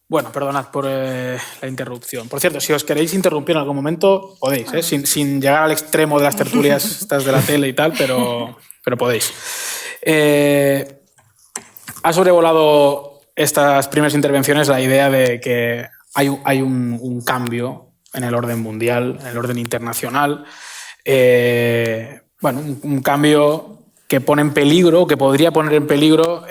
Bueno, perdonad por la interrupción. Por cierto, si os queréis interrumpir en algún momento, podéis, sin llegar al extremo de las tertulias estas de la tele y tal, pero podéis. Ha sobrevolado estas primeras intervenciones la idea de que hay un cambio en el orden mundial, en el orden internacional. Un cambio que pone en peligro, que podría poner en peligro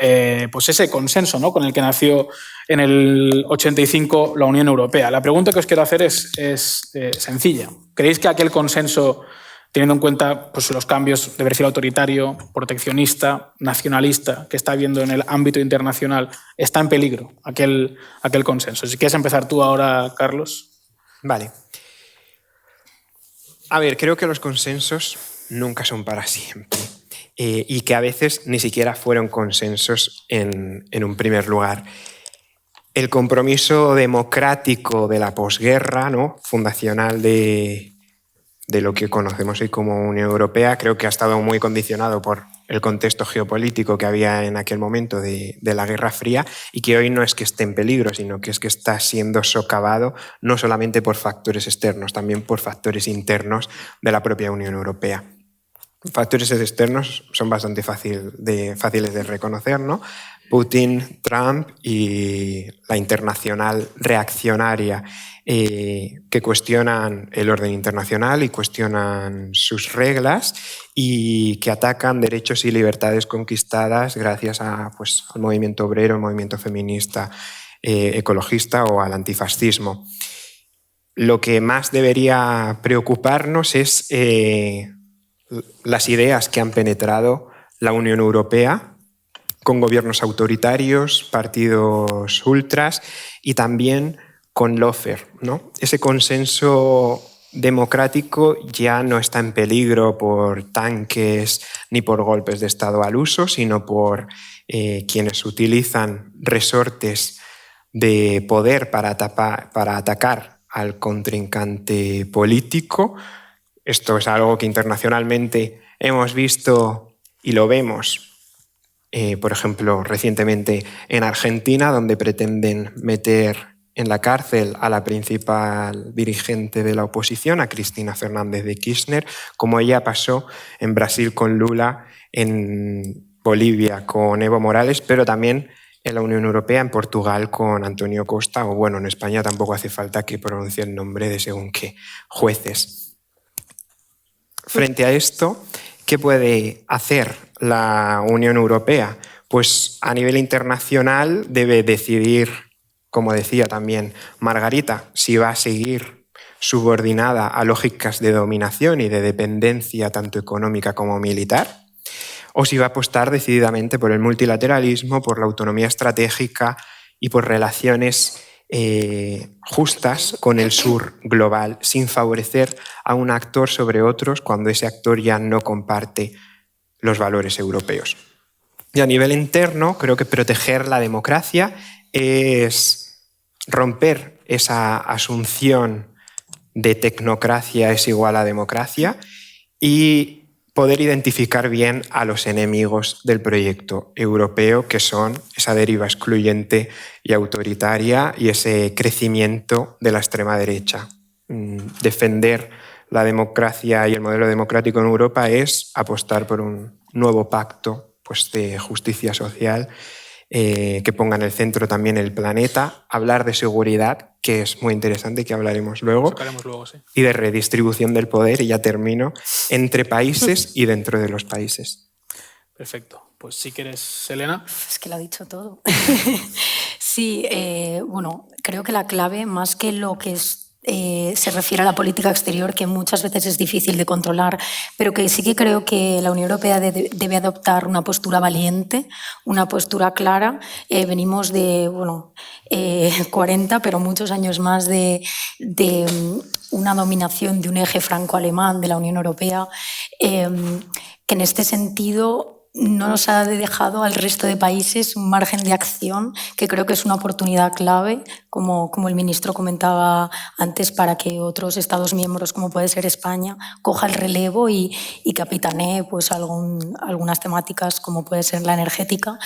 pues ese consenso, ¿no?, con el que nació en el 85 la Unión Europea. La pregunta que os quiero hacer es sencilla. ¿Creéis que aquel consenso, teniendo en cuenta pues, los cambios de perfil autoritario, proteccionista, nacionalista que está habiendo en el ámbito internacional, está en peligro aquel consenso? Si quieres empezar tú ahora, Carlos. Vale. A ver, creo que los consensos nunca son para siempre y que a veces ni siquiera fueron consensos en un primer lugar. El compromiso democrático de la posguerra, ¿no?, fundacional de lo que conocemos hoy como Unión Europea, creo que ha estado muy condicionado por el contexto geopolítico que había en aquel momento de la Guerra Fría, y que hoy no es que esté en peligro, sino que es que está siendo socavado no solamente por factores externos, también por factores internos de la propia Unión Europea. Factores externos son bastante fáciles de reconocer, ¿no? Putin, Trump y la internacional reaccionaria que cuestionan el orden internacional y cuestionan sus reglas y que atacan derechos y libertades conquistadas gracias al movimiento obrero, al movimiento feminista, ecologista o al antifascismo. Lo que más debería preocuparnos es las ideas que han penetrado la Unión Europea con gobiernos autoritarios, partidos ultras y también con lawfare, ¿no? Ese consenso democrático ya no está en peligro por tanques ni por golpes de Estado al uso, sino por quienes utilizan resortes de poder para atacar al contrincante político. Esto es algo que internacionalmente hemos visto y lo vemos, por ejemplo, recientemente en Argentina, donde pretenden meter en la cárcel a la principal dirigente de la oposición, a Cristina Fernández de Kirchner, como ella pasó en Brasil con Lula, en Bolivia con Evo Morales, pero también en la Unión Europea, en Portugal con Antonio Costa, o bueno, en España tampoco hace falta que pronuncie el nombre de según qué jueces. Frente a esto, ¿qué puede hacer la Unión Europea? Pues a nivel internacional debe decidir, como decía también Margarita, si va a seguir subordinada a lógicas de dominación y de dependencia tanto económica como militar, o si va a apostar decididamente por el multilateralismo, por la autonomía estratégica y por relaciones justas con el sur global, sin favorecer a un actor sobre otros cuando ese actor ya no comparte los valores europeos. Y a nivel interno, creo que proteger la democracia es romper esa asunción de tecnocracia es igual a democracia y poder identificar bien a los enemigos del proyecto europeo, que son esa deriva excluyente y autoritaria y ese crecimiento de la extrema derecha. Defender la democracia y el modelo democrático en Europa es apostar por un nuevo pacto, pues, de justicia social que ponga en el centro también el planeta, hablar de seguridad, que es muy interesante y que hablaremos luego, sí. Y de redistribución del poder, y ya termino, entre países y dentro de los países. Perfecto. Pues si quieres, Elena. Es que lo ha dicho todo. Sí, bueno, creo que la clave, más que lo que se refiere a la política exterior, que muchas veces es difícil de controlar, pero que sí que creo que la Unión Europea debe adoptar una postura valiente, una postura clara. Venimos de 40, pero muchos años más de una dominación de un eje franco-alemán de la Unión Europea, que en este sentido no nos ha dejado al resto de países un margen de acción que creo que es una oportunidad clave, como el ministro comentaba antes, para que otros Estados miembros, como puede ser España, coja el relevo y capitanee pues, algunas temáticas como puede ser la energética,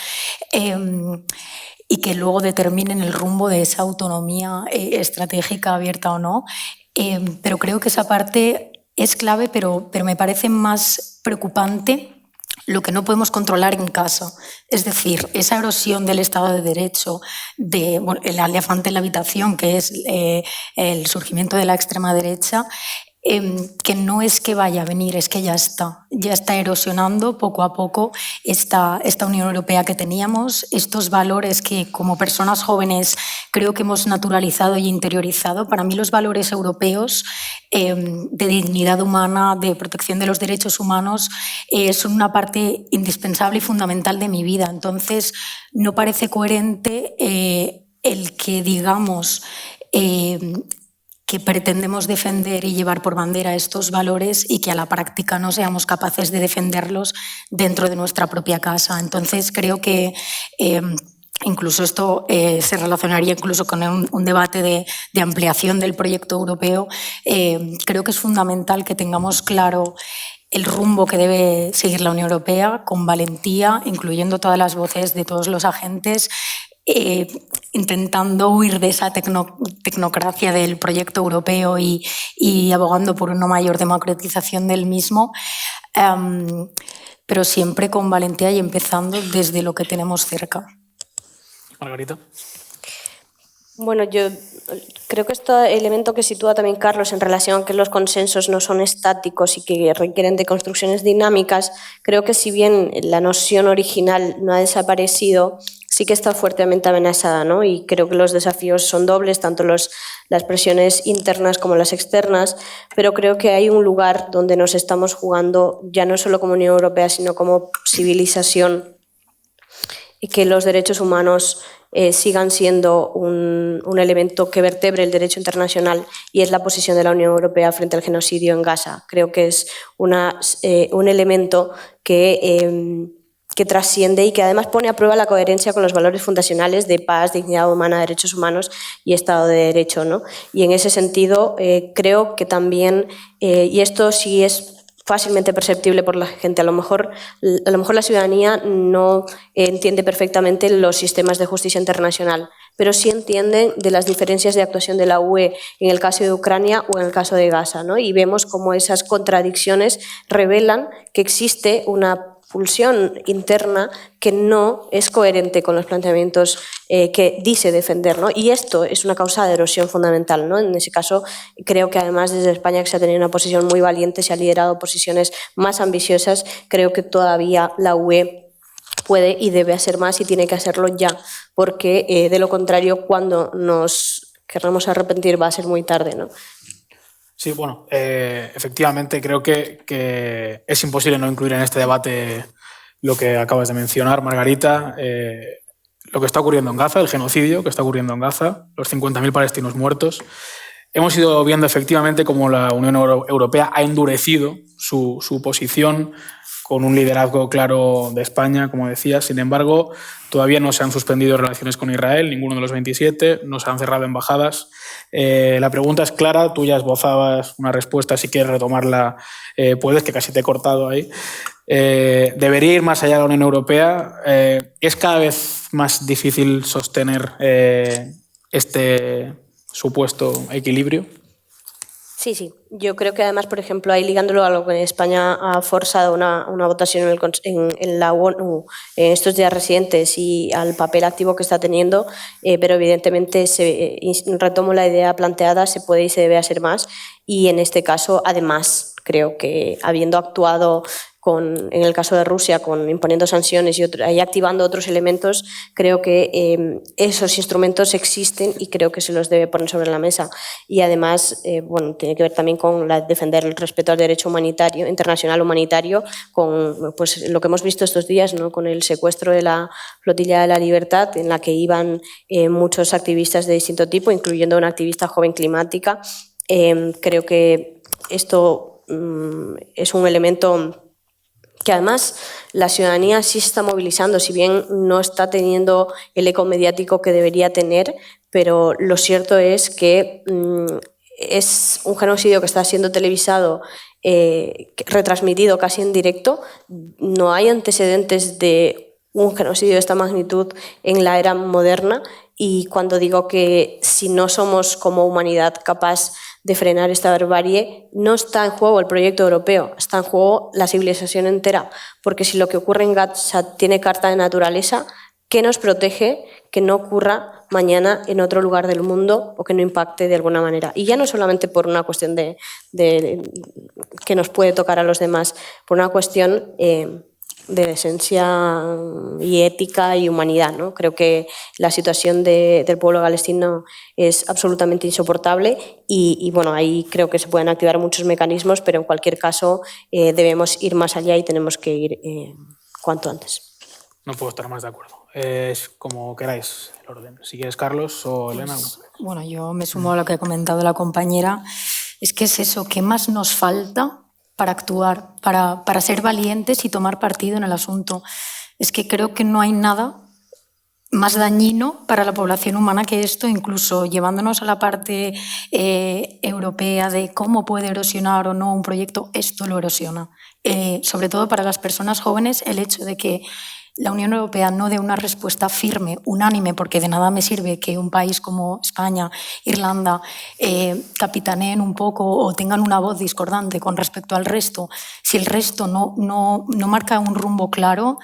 y que luego determinen el rumbo de esa autonomía estratégica abierta o no. Pero creo que esa parte es clave, pero me parece más preocupante lo que no podemos controlar en casa. Es decir, esa erosión del Estado de Derecho, el elefante en la habitación, que es el surgimiento de la extrema derecha, que no es que vaya a venir, es que ya está erosionando poco a poco esta Unión Europea que teníamos, estos valores que como personas jóvenes creo que hemos naturalizado y interiorizado. Para mí los valores europeos de dignidad humana, de protección de los derechos humanos, son una parte indispensable y fundamental de mi vida. Entonces, no parece coherente el que digamos que pretendemos defender y llevar por bandera estos valores y que a la práctica no seamos capaces de defenderlos dentro de nuestra propia casa. Entonces, creo que incluso esto se relacionaría incluso con un debate de ampliación del proyecto europeo. Creo que es fundamental que tengamos claro el rumbo que debe seguir la Unión Europea con valentía, incluyendo todas las voces de todos los agentes, intentando huir de esa tecnocracia del proyecto europeo y abogando por una mayor democratización del mismo, pero siempre con valentía y empezando desde lo que tenemos cerca. Margarita. Bueno, yo creo que este elemento que sitúa también Carlos en relación a que los consensos no son estáticos y que requieren de construcciones dinámicas, creo que si bien la noción original no ha desaparecido, sí que está fuertemente amenazada, ¿no? Y creo que los desafíos son dobles, tanto las presiones internas como las externas, pero creo que hay un lugar donde nos estamos jugando, ya no solo como Unión Europea, sino como civilización, y que los derechos humanos sigan siendo un elemento que vertebre el derecho internacional, y es la posición de la Unión Europea frente al genocidio en Gaza. Creo que es un elemento que trasciende y que además pone a prueba la coherencia con los valores fundacionales de paz, dignidad humana, derechos humanos y Estado de Derecho, ¿no? Y en ese sentido creo que también, y esto sí es fácilmente perceptible por la gente, a lo mejor la ciudadanía no entiende perfectamente los sistemas de justicia internacional, pero sí entienden de las diferencias de actuación de la UE en el caso de Ucrania o en el caso de Gaza, ¿no? Y vemos cómo esas contradicciones revelan que existe una pulsión interna que no es coherente con los planteamientos que dice defender, ¿no? Y esto es una causa de erosión fundamental, ¿no? En ese caso, creo que además desde España, que se ha tenido una posición muy valiente, se ha liderado posiciones más ambiciosas, creo que todavía la UE puede y debe hacer más y tiene que hacerlo ya, porque de lo contrario, cuando nos querramos arrepentir va a ser muy tarde, ¿no? Sí, bueno, efectivamente creo que es imposible no incluir en este debate lo que acabas de mencionar, Margarita. lo que está ocurriendo en Gaza, el genocidio que está ocurriendo en Gaza, los 50.000 palestinos muertos. Hemos ido viendo efectivamente cómo la Unión Europea ha endurecido su posición con un liderazgo claro de España, como decía. Sin embargo, todavía no se han suspendido relaciones con Israel, ninguno de los 27, no se han cerrado embajadas. La pregunta es clara, tú ya esbozabas una respuesta, si quieres retomarla, puedes, que casi te he cortado ahí. ¿Debería ir más allá de la Unión Europea? ¿Es cada vez más difícil sostener este supuesto equilibrio? Sí. Yo creo que además, por ejemplo, ahí ligándolo a lo que España ha forzado una votación en la ONU en estos días recientes y al papel activo que está teniendo, pero evidentemente retomo la idea planteada, se puede y se debe hacer más, y en este caso, además, creo que habiendo actuado en el caso de Rusia, imponiendo sanciones y activando otros elementos, creo que esos instrumentos existen y creo que se los debe poner sobre la mesa. Y además, tiene que ver también con defender el respeto al derecho humanitario, internacional humanitario, con pues, lo que hemos visto estos días, ¿no? Con el secuestro de la Flotilla de la Libertad, en la que iban muchos activistas de distinto tipo, incluyendo una activista joven climática. Creo que esto es un elemento que además la ciudadanía sí se está movilizando, si bien no está teniendo el eco mediático que debería tener, pero lo cierto es que es un genocidio que está siendo televisado, retransmitido casi en directo. No hay antecedentes de un genocidio de esta magnitud en la era moderna, y cuando digo que si no somos como humanidad capaz de frenar esta barbarie, no está en juego el proyecto europeo, está en juego la civilización entera, porque si lo que ocurre en Gaza tiene carta de naturaleza, ¿qué nos protege que no ocurra mañana en otro lugar del mundo o que no impacte de alguna manera? Y ya no solamente por una cuestión de que nos puede tocar a los demás, por una cuestión de decencia y ética y humanidad, ¿no? Creo que la situación del pueblo palestino es absolutamente insoportable y bueno, ahí creo que se pueden activar muchos mecanismos, pero en cualquier caso debemos ir más allá y tenemos que ir cuanto antes. No puedo estar más de acuerdo. Es como queráis el orden. Si quieres, Carlos o Elena. Pues, bueno, yo me sumo a lo que ha comentado la compañera. Es que es eso, ¿qué más nos falta para actuar, para ser valientes y tomar partido en el asunto? Es que creo que no hay nada más dañino para la población humana que esto, incluso llevándonos a la parte europea de cómo puede erosionar o no un proyecto, esto lo erosiona. Sobre todo para las personas jóvenes, el hecho de que la Unión Europea no dé una respuesta firme, unánime, porque de nada me sirve que un país como España, Irlanda, capitaneen un poco o tengan una voz discordante con respecto al resto. Si el resto no marca un rumbo claro,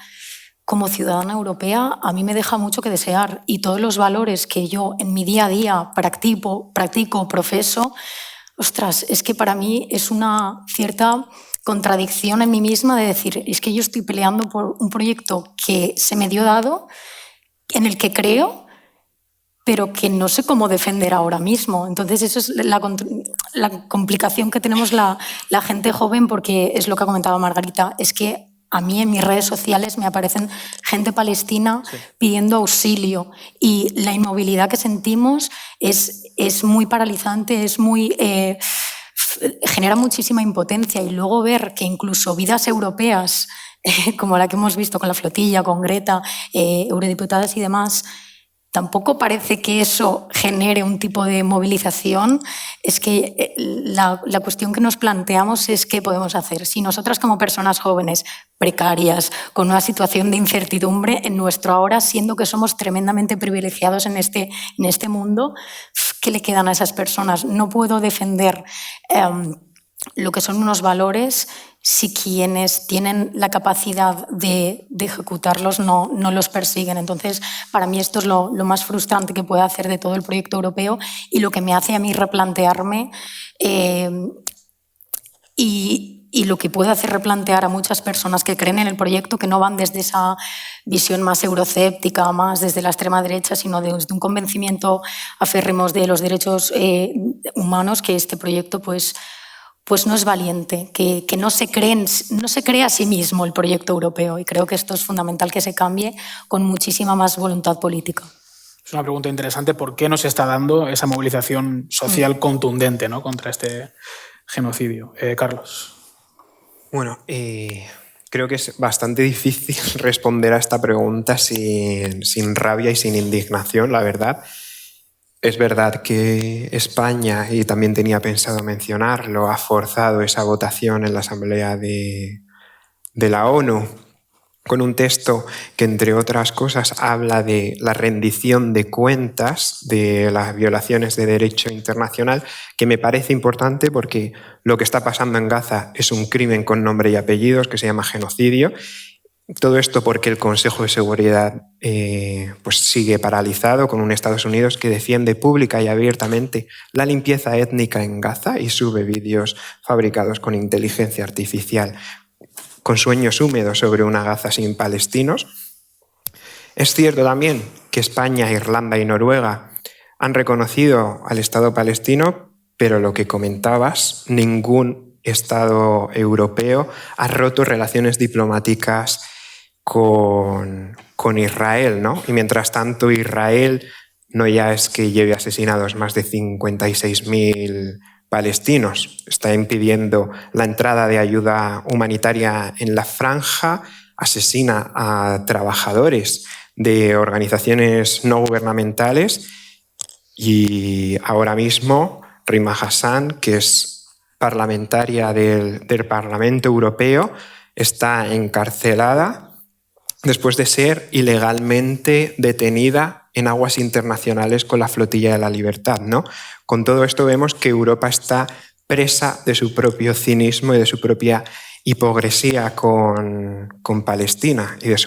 como ciudadana europea, a mí me deja mucho que desear. Y todos los valores que yo en mi día a día practico, profeso, ostras, es que para mí es una cierta contradicción en mí misma de decir, es que yo estoy peleando por un proyecto que se me dio dado, en el que creo, pero que no sé cómo defender ahora mismo. Entonces, eso es la complicación que tenemos la gente joven, porque es lo que ha comentado Margarita, es que a mí en mis redes sociales me aparecen gente palestina pidiendo auxilio, y la inmovilidad que sentimos es muy paralizante, es muy... genera muchísima impotencia, y luego ver que incluso vidas europeas, como la que hemos visto con la flotilla, con Greta, eurodiputadas y demás, tampoco parece que eso genere un tipo de movilización. Es que la cuestión que nos planteamos es qué podemos hacer. Si nosotras como personas jóvenes, precarias, con una situación de incertidumbre en nuestro ahora, siendo que somos tremendamente privilegiados en este mundo, ¿qué le quedan a esas personas? No puedo defender lo que son unos valores si quienes tienen la capacidad de ejecutarlos no los persiguen. Entonces, para mí esto es lo más frustrante que puede hacer de todo el proyecto europeo, y lo que me hace a mí replantearme y lo que puede hacer replantear a muchas personas que creen en el proyecto, que no van desde esa visión más eurocéptica, más desde la extrema derecha, sino desde un convencimiento aférrimo de los derechos humanos, que este proyecto pues pues no es valiente, que no se cree a sí mismo el proyecto europeo. Y creo que esto es fundamental que se cambie con muchísima más voluntad política. Es una pregunta interesante. ¿Por qué no se está dando esa movilización social contundente, ¿no?, contra este genocidio? Carlos. Bueno, creo que es bastante difícil responder a esta pregunta sin rabia y sin indignación, la verdad. Es verdad que España, y también tenía pensado mencionarlo, ha forzado esa votación en la Asamblea de la ONU con un texto que, entre otras cosas, habla de la rendición de cuentas de las violaciones de derecho internacional, que me parece importante porque lo que está pasando en Gaza es un crimen con nombre y apellidos que se llama genocidio. Todo esto porque el Consejo de Seguridad pues sigue paralizado, con un Estados Unidos que defiende pública y abiertamente la limpieza étnica en Gaza y sube vídeos fabricados con inteligencia artificial con sueños húmedos sobre una Gaza sin palestinos. Es cierto también que España, Irlanda y Noruega han reconocido al Estado palestino, pero lo que comentabas, ningún Estado europeo ha roto relaciones diplomáticas con Israel, ¿no? Y mientras tanto Israel no ya es que lleve asesinados más de 56.000 palestinos, está impidiendo la entrada de ayuda humanitaria en la franja, asesina a trabajadores de organizaciones no gubernamentales y ahora mismo Rima Hassan, que es parlamentaria del Parlamento Europeo, está encarcelada después de ser ilegalmente detenida en aguas internacionales con la Flotilla de la Libertad, ¿no? Con todo esto vemos que Europa está presa de su propio cinismo y de su propia hipocresía con Palestina y de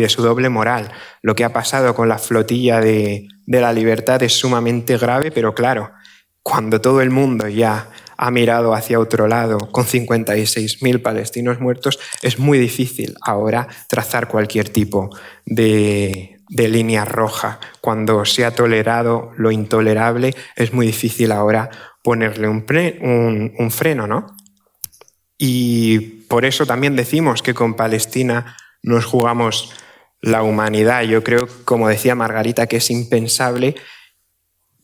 su doble moral. Lo que ha pasado con la Flotilla de la Libertad es sumamente grave, pero claro, cuando todo el mundo ya ha mirado hacia otro lado con 56.000 palestinos muertos, es muy difícil ahora trazar cualquier tipo de línea roja. Cuando se ha tolerado lo intolerable, es muy difícil ahora ponerle un freno, ¿no? Y por eso también decimos que con Palestina nos jugamos la humanidad. Yo creo, como decía Margarita, que es impensable,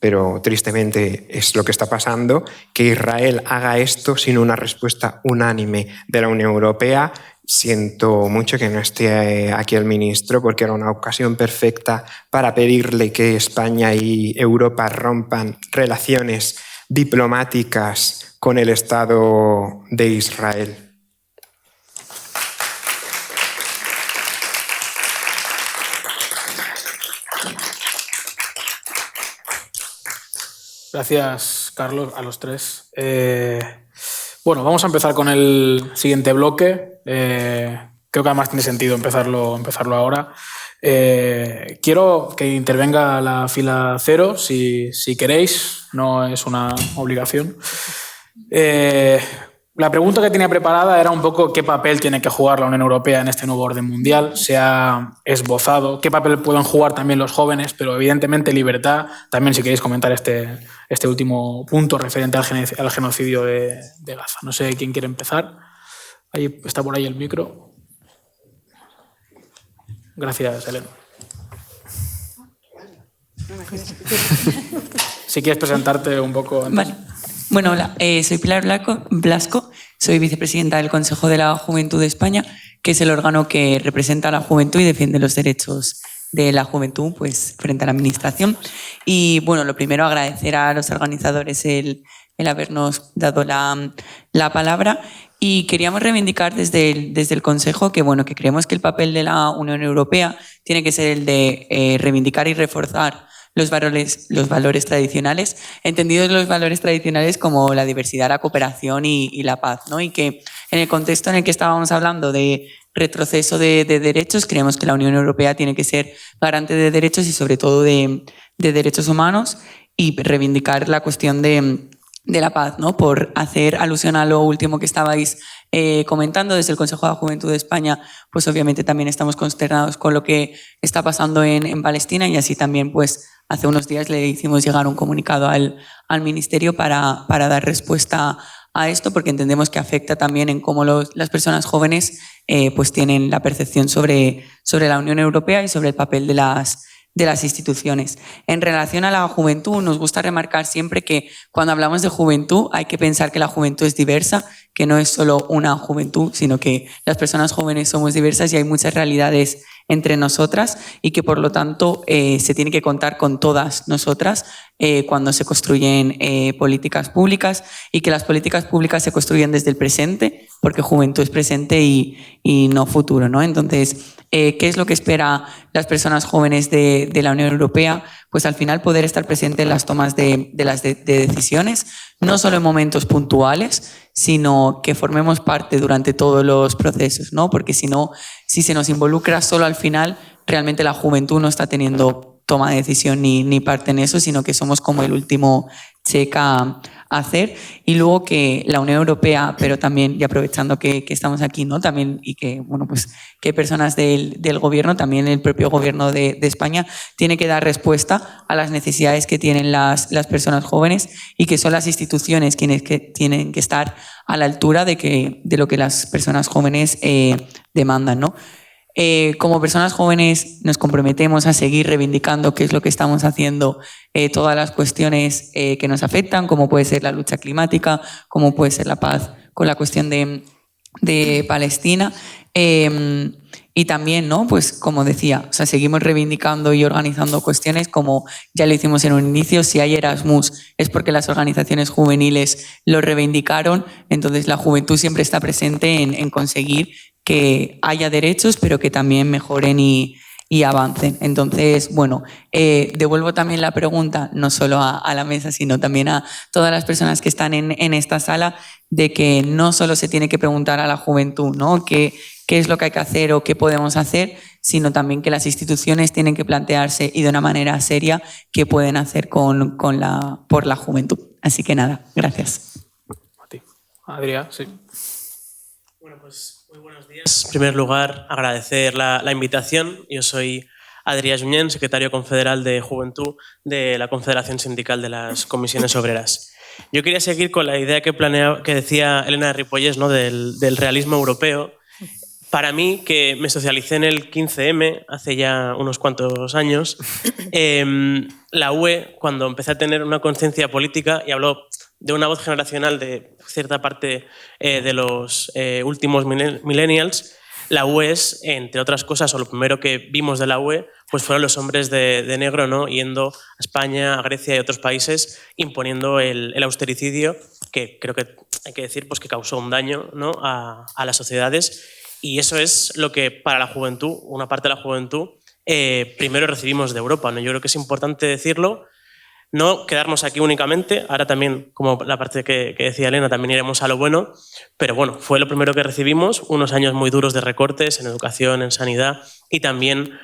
pero tristemente es lo que está pasando, que Israel haga esto sin una respuesta unánime de la Unión Europea. Siento mucho que no esté aquí el ministro, porque era una ocasión perfecta para pedirle que España y Europa rompan relaciones diplomáticas con el Estado de Israel. Gracias, Carlos, a los tres. Bueno, vamos a empezar con el siguiente bloque. Creo que además tiene sentido empezarlo ahora. Quiero que intervenga la fila cero, si queréis, no es una obligación. La pregunta que tenía preparada era un poco qué papel tiene que jugar la Unión Europea en este nuevo orden mundial. Se ha esbozado qué papel pueden jugar también los jóvenes, pero evidentemente libertad. También, si queréis comentar este último punto referente al genocidio de Gaza. No sé quién quiere empezar. Ahí está por ahí el micro. Gracias, Elena. Si quieres presentarte un poco. Vale. Bueno, hola, soy Pilar Blasco, soy vicepresidenta del Consejo de la Juventud de España, que es el órgano que representa a la juventud y defiende los derechos de la juventud pues, frente a la Administración. Y bueno, lo primero, agradecer a los organizadores el habernos dado la palabra. Y queríamos reivindicar desde el Consejo que, bueno, que creemos que el papel de la Unión Europea tiene que ser el de reivindicar y reforzar los valores tradicionales, entendidos los valores tradicionales como la diversidad, la cooperación y la paz, ¿no? Y que en el contexto en el que estábamos hablando de retroceso de derechos, creemos que la Unión Europea tiene que ser garante de derechos y sobre todo de derechos humanos y reivindicar la cuestión de la paz, ¿no? Por hacer alusión a lo último que estabais comentando desde el Consejo de la Juventud de España, pues obviamente también estamos consternados con lo que está pasando en Palestina y así también pues hace unos días le hicimos llegar un comunicado al Ministerio para dar respuesta a esto, porque entendemos que afecta también en cómo las personas jóvenes pues tienen la percepción sobre la Unión Europea y sobre el papel de las instituciones. En relación a la juventud, nos gusta remarcar siempre que cuando hablamos de juventud hay que pensar que la juventud es diversa, que no es solo una juventud, sino que las personas jóvenes somos diversas y hay muchas realidades entre nosotras y que por lo tanto se tiene que contar con todas nosotras cuando se construyen políticas públicas, y que las políticas públicas se construyen desde el presente, porque juventud es presente y no futuro, ¿no? Entonces, ¿qué es lo que esperan las personas jóvenes de la Unión Europea? Pues al final poder estar presente en las tomas de decisiones, no solo en momentos puntuales, sino que formemos parte durante todos los procesos, ¿no? Porque si se nos involucra solo al final, realmente la juventud no está teniendo toma de decisión ni parte en eso, sino que somos como el último check a hacer. Y luego que la Unión Europea, pero también, y aprovechando que estamos aquí, ¿no? También, y que, bueno, pues que personas del gobierno, también el propio gobierno de España, tiene que dar respuesta a las necesidades que tienen las personas jóvenes, y que son las instituciones quienes tienen que estar a la altura de lo que las personas jóvenes demandan, ¿no? Como personas jóvenes nos comprometemos a seguir reivindicando qué es lo que estamos haciendo, todas las cuestiones que nos afectan, como puede ser la lucha climática, como puede ser la paz con la cuestión de Palestina. Y también, ¿no? Pues como decía, o sea, seguimos reivindicando y organizando cuestiones como ya lo hicimos en un inicio. Si hay Erasmus es porque las organizaciones juveniles lo reivindicaron, entonces la juventud siempre está presente en conseguir que haya derechos, pero que también mejoren y avancen. Entonces, bueno, devuelvo también la pregunta, no solo a la mesa, sino también a todas las personas que están en esta sala, de que no solo se tiene que preguntar a la juventud, ¿no? ¿Qué es lo que hay que hacer o qué podemos hacer?, sino también que las instituciones tienen que plantearse, y de una manera seria, qué pueden hacer por la juventud. Así que nada, gracias. A ti. Adrià, sí. Bueno, pues muy buenos días. En primer lugar, agradecer la invitación. Yo soy Adrià Junyent, secretario confederal de Juventud de la Confederación Sindical de las Comisiones Obreras. Yo quería seguir con la idea que decía Elena de Ripollès, ¿no? del realismo europeo. Para mí, que me socialicé en el 15M hace ya unos cuantos años, la UE, cuando empecé a tener una conciencia política, y hablo de una voz generacional de cierta parte de los últimos millennials, la UE es, entre otras cosas, o lo primero que vimos de la UE, pues fueron los hombres de negro, ¿no? Yendo a España, a Grecia y a otros países, imponiendo el austericidio, que creo que hay que decir pues, que causó un daño, ¿no? a las sociedades. Y eso es lo que para la juventud, una parte de la juventud, primero recibimos de Europa, ¿no? Yo creo que es importante decirlo, no quedarnos aquí únicamente. Ahora también, como la parte que decía Elena, también iremos a lo bueno, pero bueno, fue lo primero que recibimos, unos años muy duros de recortes en educación, en sanidad, y también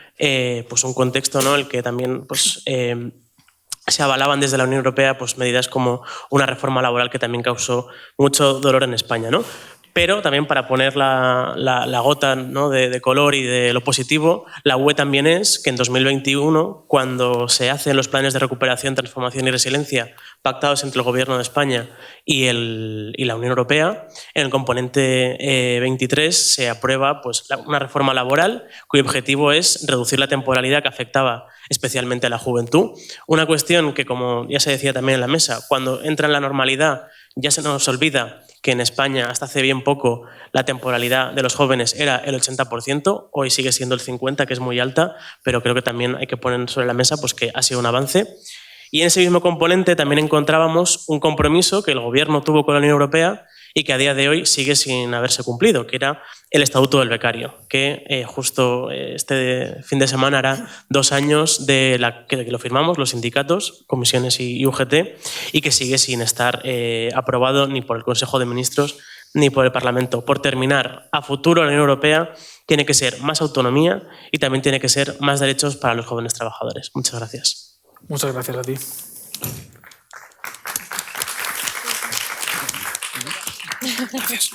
pues un contexto, ¿no? el que también pues, se avalaban desde la Unión Europea pues, medidas como una reforma laboral que también causó mucho dolor en España, ¿no? Pero también, para poner la gota, ¿no? de color y de lo positivo, la UE también es que en 2021, cuando se hacen los planes de recuperación, transformación y resiliencia pactados entre el Gobierno de España y la Unión Europea, en el componente 23 se aprueba pues, una reforma laboral cuyo objetivo es reducir la temporalidad que afectaba especialmente a la juventud. Una cuestión que, como ya se decía también en la mesa, cuando entra en la normalidad ya se nos olvida que en España hasta hace bien poco la temporalidad de los jóvenes era el 80%, hoy sigue siendo el 50%, que es muy alta, pero creo que también hay que poner sobre la mesa pues, que ha sido un avance. Y en ese mismo componente también encontrábamos un compromiso que el Gobierno tuvo con la Unión Europea y que a día de hoy sigue sin haberse cumplido, que era el Estatuto del Becario, que justo este fin de semana hará 2 años de que lo firmamos los sindicatos, comisiones y UGT, y que sigue sin estar aprobado ni por el Consejo de Ministros ni por el Parlamento. Por terminar, a futuro la Unión Europea tiene que ser más autonomía y también tiene que ser más derechos para los jóvenes trabajadores. Muchas gracias. Muchas gracias a ti. Gracias.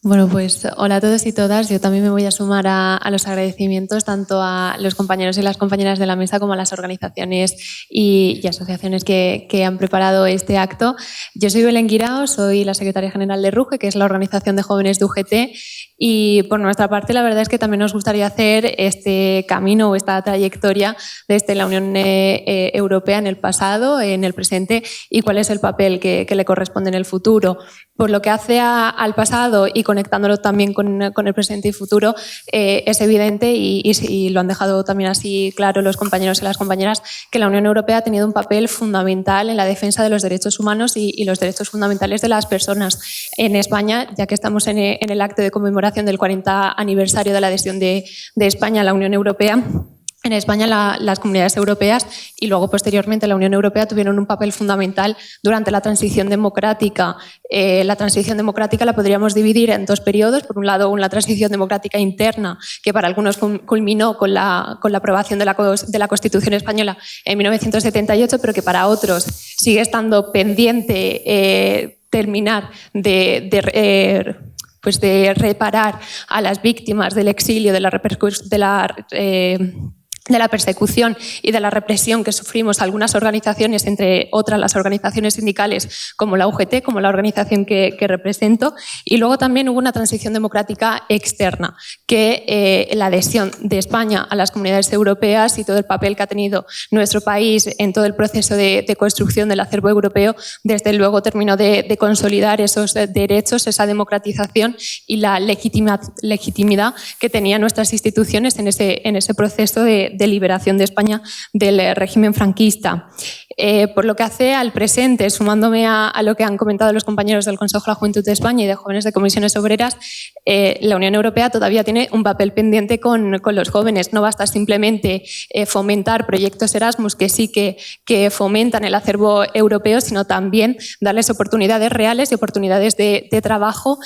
Bueno, pues hola a todos y todas. Yo también me voy a sumar a los agradecimientos tanto a los compañeros y las compañeras de la mesa como a las organizaciones y asociaciones que han preparado este acto. Yo soy Belén Guirao, soy la secretaria general de RUGE, que es la organización de jóvenes de UGT, y por nuestra parte la verdad es que también nos gustaría hacer este camino o esta trayectoria desde la Unión Europea en el pasado, en el presente y cuál es el papel que le corresponde en el futuro. Por lo que hace al pasado y conectándolo también con el presente y futuro, es evidente y lo han dejado también así claro los compañeros y las compañeras, que la Unión Europea ha tenido un papel fundamental en la defensa de los derechos humanos y los derechos fundamentales de las personas. En España, ya que estamos en el acto de conmemoración del 40 aniversario de la adhesión de España a la Unión Europea, en España las comunidades europeas y luego posteriormente la Unión Europea tuvieron un papel fundamental durante la transición democrática. La transición democrática la podríamos dividir en dos periodos. Por un lado, una transición democrática interna que para algunos culminó con la aprobación de la Constitución española en 1978, pero que para otros sigue estando pendiente terminar de reparar a las víctimas del exilio, de la persecución y de la represión que sufrimos algunas organizaciones, entre otras las organizaciones sindicales como la UGT, como la organización que represento, y luego también hubo una transición democrática externa, que la adhesión de España a las comunidades europeas y todo el papel que ha tenido nuestro país en todo el proceso de construcción del acervo europeo, desde luego terminó de consolidar esos derechos, esa democratización y la legitimidad que tenían nuestras instituciones en ese proceso de liberación de España del régimen franquista. Por lo que hace al presente, sumándome a lo que han comentado los compañeros del Consejo de la Juventud de España y de Jóvenes de Comisiones Obreras, la Unión Europea todavía tiene un papel pendiente con los jóvenes. No basta simplemente fomentar proyectos Erasmus que sí que fomentan el acervo europeo, sino también darles oportunidades reales y oportunidades de trabajo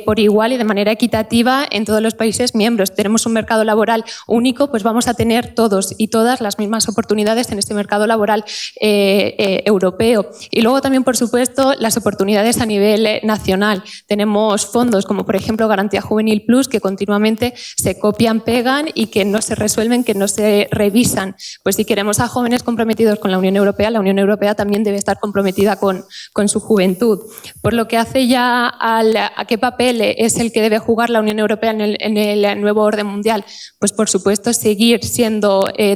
por igual y de manera equitativa en todos los países miembros. Tenemos un mercado laboral único, pues vamos a tener todos y todas las mismas oportunidades en este mercado laboral europeo. Y luego también, por supuesto, las oportunidades a nivel nacional. Tenemos fondos como, por ejemplo, Garantía Juvenil Plus, que continuamente se copian, pegan y que no se resuelven, que no se revisan. Pues si queremos a jóvenes comprometidos con la Unión Europea también debe estar comprometida con su juventud. Por lo que hace ya a qué papel es el que debe jugar la Unión Europea en el nuevo orden mundial, pues por supuesto seguir siendo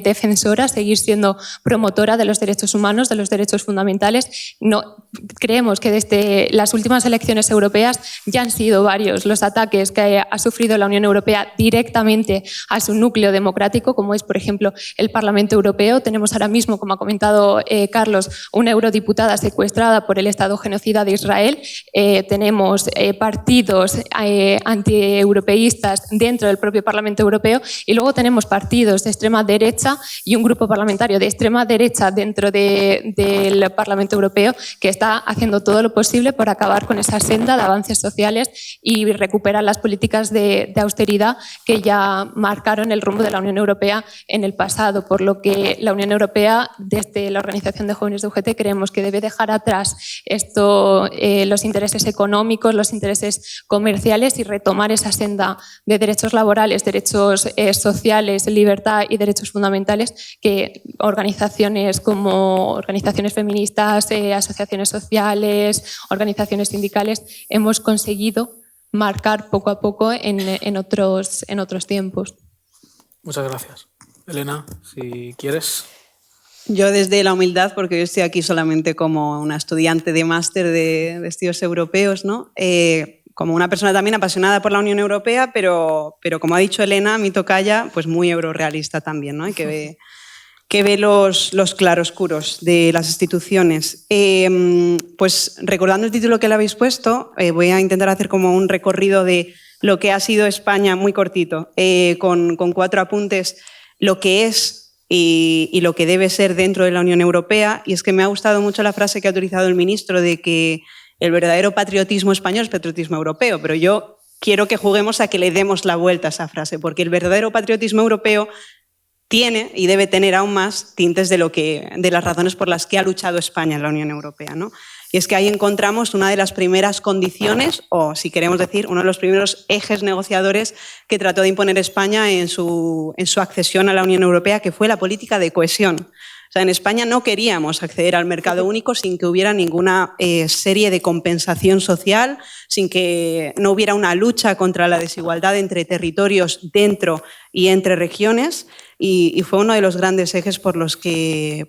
defensora, seguir siendo promotora de los derechos humanos, de los derechos fundamentales. No, creemos que desde las últimas elecciones europeas ya han sido varios los ataques que ha sufrido la Unión Europea directamente a su núcleo democrático, como es, por ejemplo, el Parlamento Europeo. Tenemos ahora mismo, como ha comentado Carlos, una eurodiputada secuestrada por el Estado genocida de Israel. Tenemos partidos antieuropeístas dentro del propio Parlamento Europeo y luego tenemos partidos de extrema derecha y un grupo parlamentario de extrema derecha dentro del Parlamento Europeo que está haciendo todo lo posible por acabar con esa senda de avances sociales y recuperar las políticas de austeridad que ya marcaron el rumbo de la Unión Europea en el pasado, por lo que la Unión Europea, desde la Organización de Jóvenes de UGT, creemos que debe dejar atrás los intereses económicos, los intereses comerciales y retomar esa senda de derechos laborales, derechos sociales, libertad y derechos fundamentales que organizaciones como organizaciones feministas, asociaciones sociales, organizaciones sindicales hemos conseguido marcar poco a poco en otros tiempos. Muchas gracias. Elena, si quieres. Yo desde la humildad, porque yo estoy aquí solamente como una estudiante de máster de estudios europeos, ¿no? Como una persona también apasionada por la Unión Europea, pero como ha dicho Elena, mi tocaya, pues muy eurorealista también, ¿no? Y que ve los claroscuros de las instituciones. Pues recordando el título que le habéis puesto, voy a intentar hacer como un recorrido de lo que ha sido España muy cortito, con 4 apuntes, lo que es y lo que debe ser dentro de la Unión Europea. Y es que me ha gustado mucho la frase que ha utilizado el ministro de que el verdadero patriotismo español es patriotismo europeo, pero yo quiero que juguemos a que le demos la vuelta a esa frase, porque el verdadero patriotismo europeo tiene y debe tener aún más tintes de las razones por las que ha luchado España en la Unión Europea, ¿no? Y es que ahí encontramos una de las primeras condiciones, o si queremos decir, uno de los primeros ejes negociadores que trató de imponer España en su accesión a la Unión Europea, que fue la política de cohesión. O sea, en España no queríamos acceder al mercado único sin que hubiera ninguna serie de compensación social, sin que no hubiera una lucha contra la desigualdad entre territorios dentro y entre regiones. Y fue uno de los grandes ejes por los que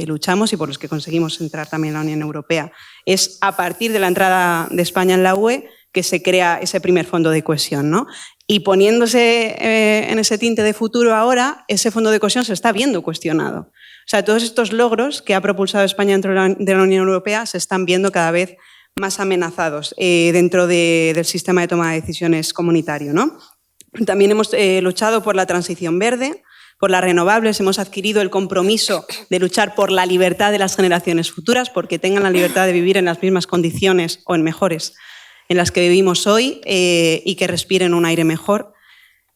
luchamos y por los que conseguimos entrar también en la Unión Europea. Es a partir de la entrada de España en la UE que se crea ese primer fondo de cohesión, ¿no? Y poniéndose en ese tinte de futuro ahora, ese fondo de cohesión se está viendo cuestionado. O sea, todos estos logros que ha propulsado España dentro de la Unión Europea se están viendo cada vez más amenazados dentro del sistema de toma de decisiones comunitario, ¿no? También hemos luchado por la transición verde, por las renovables, hemos adquirido el compromiso de luchar por la libertad de las generaciones futuras, porque tengan la libertad de vivir en las mismas condiciones o en mejores en las que vivimos hoy y que respiren un aire mejor.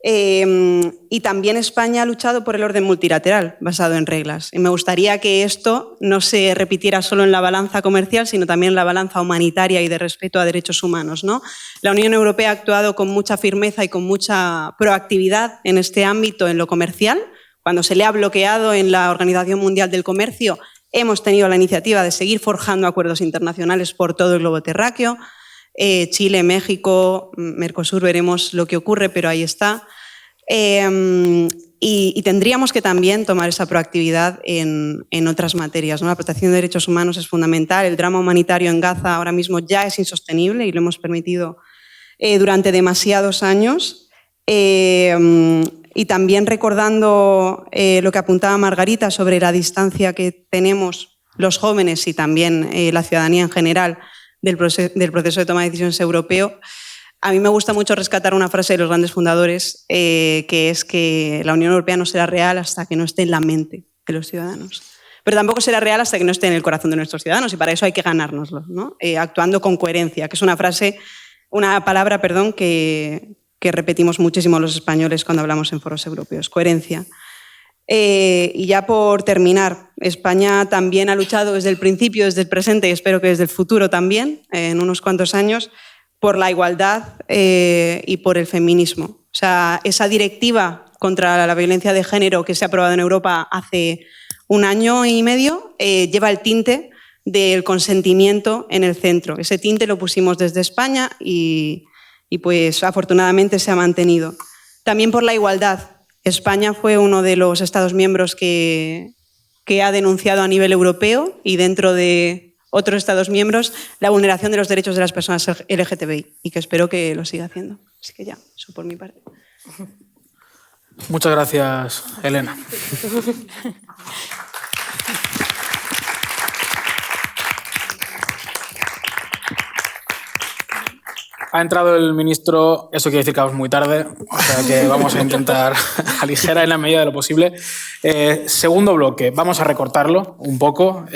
Y también España ha luchado por el orden multilateral basado en reglas. Y me gustaría que esto no se repitiera solo en la balanza comercial, sino también en la balanza humanitaria y de respeto a derechos humanos, ¿no? La Unión Europea ha actuado con mucha firmeza y con mucha proactividad en este ámbito, en lo comercial. Cuando se le ha bloqueado en la Organización Mundial del Comercio, hemos tenido la iniciativa de seguir forjando acuerdos internacionales por todo el globo terráqueo. Chile, México, Mercosur, veremos lo que ocurre, pero ahí está. Y tendríamos que también tomar esa proactividad en otras materias, ¿no? La protección de derechos humanos es fundamental. El drama humanitario en Gaza ahora mismo ya es insostenible y lo hemos permitido durante demasiados años. Y también recordando lo que apuntaba Margarita sobre la distancia que tenemos los jóvenes y también la ciudadanía en general del proceso de toma de decisiones europeo, a mí me gusta mucho rescatar una frase de los grandes fundadores, que es que la Unión Europea no será real hasta que no esté en la mente de los ciudadanos. Pero tampoco será real hasta que no esté en el corazón de nuestros ciudadanos, y para eso hay que ganárnoslo, ¿no? Actuando con coherencia, que es una palabra que repetimos muchísimo los españoles cuando hablamos en foros europeos, coherencia. Y ya por terminar, España también ha luchado desde el principio, desde el presente y espero que desde el futuro también, en unos cuantos años, por la igualdad y por el feminismo. O sea, esa directiva contra la violencia de género que se ha aprobado en Europa hace 1 año y medio lleva el tinte del consentimiento en el centro. Ese tinte lo pusimos desde España y pues afortunadamente se ha mantenido. También por la igualdad. España fue uno de los Estados miembros que ha denunciado a nivel europeo y dentro de otros Estados miembros la vulneración de los derechos de las personas LGTBI y que espero que lo siga haciendo. Así que ya, eso por mi parte. Muchas gracias, Elena. Ha entrado el ministro, eso quiere decir que vamos muy tarde, o sea que vamos a intentar aligerar en la medida de lo posible. Segundo bloque, vamos a recortarlo un poco.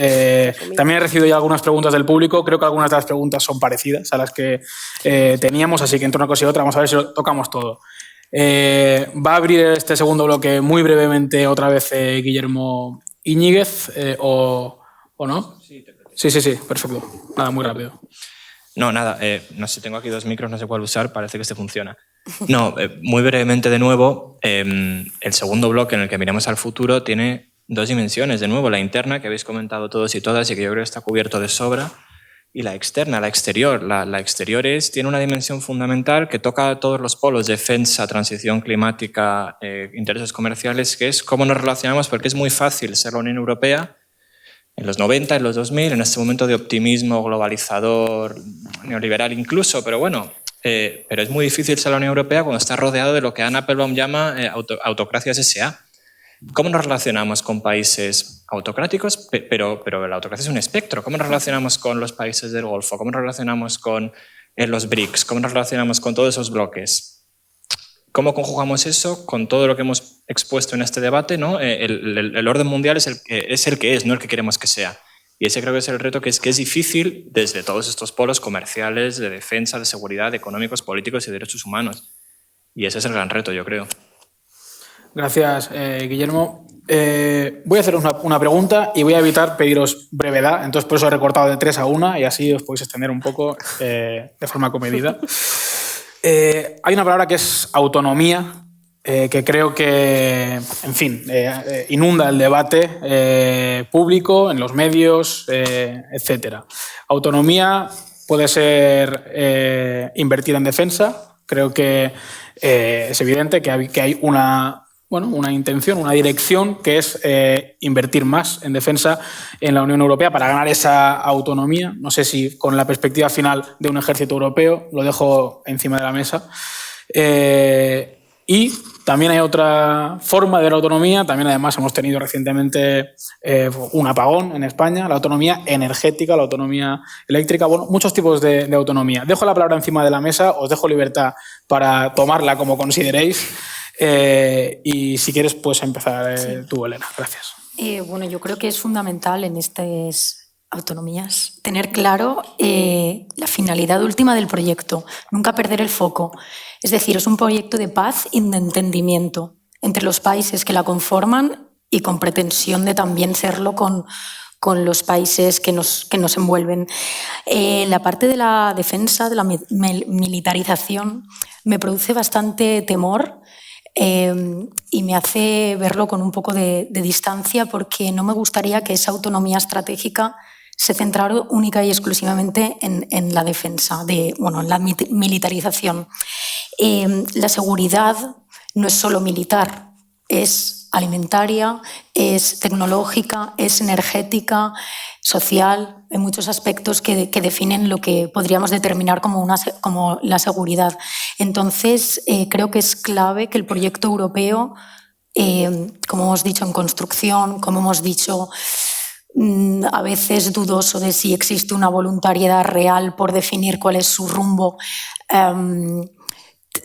También he recibido ya algunas preguntas del público, creo que algunas de las preguntas son parecidas a las que teníamos, así que entre una cosa y otra vamos a ver si lo tocamos todo. Va a abrir este segundo bloque muy brevemente otra vez Guillermo Iñiguez, ¿o no? Sí, perfecto. Nada, muy rápido. No, nada, no sé, tengo aquí 2 micros, no sé cuál usar, parece que este funciona. No, muy brevemente de nuevo, el segundo bloque en el que miramos al futuro tiene 2 dimensiones. De nuevo, la interna, que habéis comentado todos y todas y que yo creo que está cubierto de sobra, y la externa, la exterior. La exterior tiene una dimensión fundamental que toca todos los polos, defensa, transición climática, intereses comerciales, que es cómo nos relacionamos, porque es muy fácil ser la Unión Europea en los 90, en los 2000, en este momento de optimismo globalizador, neoliberal incluso, pero bueno, pero es muy difícil ser la Unión Europea cuando está rodeado de lo que Anne Applebaum llama autocracias SA. ¿Cómo nos relacionamos con países autocráticos? Pero la autocracia es un espectro. ¿Cómo nos relacionamos con los países del Golfo? ¿Cómo nos relacionamos con los BRICS? ¿Cómo nos relacionamos con todos esos bloques? ¿Cómo conjugamos eso con todo lo que hemos expuesto en este debate, ¿no? El orden mundial es el que es, no el que queremos que sea. Y ese creo que es el reto que es difícil desde todos estos polos comerciales, de defensa, de seguridad, económicos, políticos y derechos humanos. Y ese es el gran reto, yo creo. Gracias, Guillermo. Voy a hacer una pregunta y voy a evitar pediros brevedad, entonces por eso he recortado de 3 a 1 y así os podéis extender un poco de forma comedida. Hay una palabra que es autonomía, que creo que, en fin, inunda el debate público, en los medios, etc. Autonomía puede ser invertida en defensa. Creo que es evidente que hay una intención, una dirección, que es invertir más en defensa en la Unión Europea para ganar esa autonomía. No sé si con la perspectiva final de un ejército europeo, lo dejo encima de la mesa. Y también hay otra forma de la autonomía. También, además, hemos tenido recientemente un apagón en España, la autonomía energética, la autonomía eléctrica, bueno, muchos tipos de autonomía. Dejo la palabra encima de la mesa, os dejo libertad para tomarla como consideréis. Y si quieres, puedes empezar tú, Elena. Gracias. Bueno, yo creo que es fundamental en estas autonomías tener claro la finalidad última del proyecto, nunca perder el foco. Es decir, es un proyecto de paz y de entendimiento entre los países que la conforman y con pretensión de también serlo con los países que nos envuelven. La parte de la defensa, de la militarización, me produce bastante temor. Y me hace verlo con un poco de distancia, porque no me gustaría que esa autonomía estratégica se centrara única y exclusivamente en la defensa, en la militarización. La seguridad no es solo militar, es alimentaria, es tecnológica, es energética, social, en muchos aspectos que definen lo que podríamos determinar como la seguridad. Entonces, creo que es clave que el proyecto europeo, como hemos dicho, en construcción, como hemos dicho, a veces dudoso de si existe una voluntariedad real por definir cuál es su rumbo,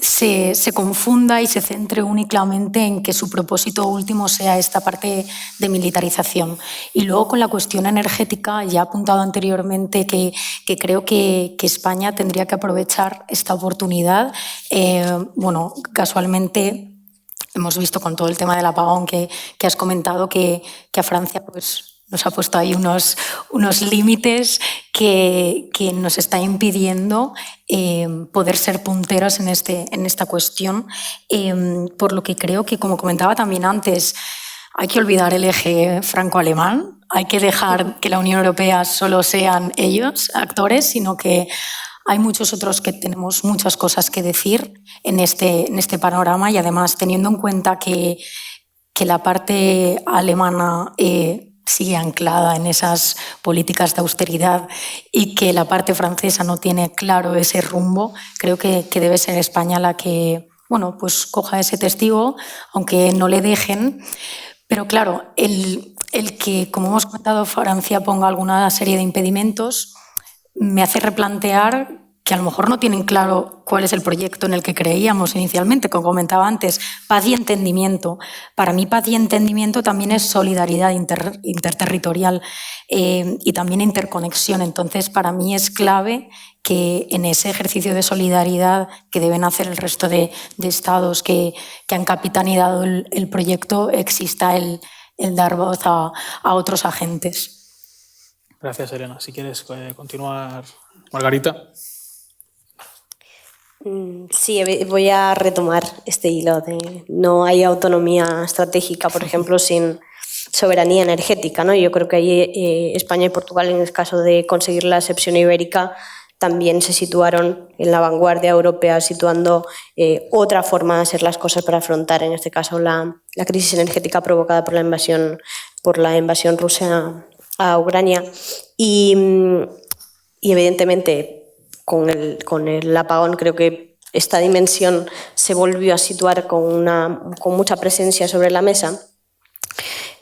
se confunda y se centre únicamente en que su propósito último sea esta parte de militarización. Y luego, con la cuestión energética, ya he apuntado anteriormente que creo que España tendría que aprovechar esta oportunidad. Casualmente hemos visto con todo el tema del apagón que has comentado que a Francia nos ha puesto ahí unos límites que nos está impidiendo poder ser punteros en esta cuestión, por lo que creo que, como comentaba también antes, hay que olvidar el eje franco-alemán, hay que dejar que la Unión Europea solo sean ellos actores, sino que hay muchos otros que tenemos muchas cosas que decir en este panorama, y además, teniendo en cuenta que la parte alemana sigue anclada en esas políticas de austeridad y que la parte francesa no tiene claro ese rumbo, creo que debe ser España la que coja ese testigo, aunque no le dejen. Pero claro, el que, como hemos comentado, Francia ponga alguna serie de impedimentos me hace replantear que a lo mejor no tienen claro cuál es el proyecto en el que creíamos inicialmente, como comentaba antes, paz y entendimiento. Para mí, paz y entendimiento también es solidaridad interterritorial y también interconexión. Entonces, para mí es clave que en ese ejercicio de solidaridad que deben hacer el resto de estados que han capitaneado el proyecto, exista el dar voz a otros agentes. Gracias, Elena. Si quieres continuar, Margarita. Sí, voy a retomar este hilo de no hay autonomía estratégica, por ejemplo, sin soberanía energética, ¿no? Yo creo que ahí España y Portugal, en el caso de conseguir la excepción ibérica, también se situaron en la vanguardia europea, situando otra forma de hacer las cosas para afrontar, en este caso, la crisis energética provocada por la invasión rusa a Ucrania. Y evidentemente, con el apagón, creo que esta dimensión se volvió a situar con mucha presencia sobre la mesa,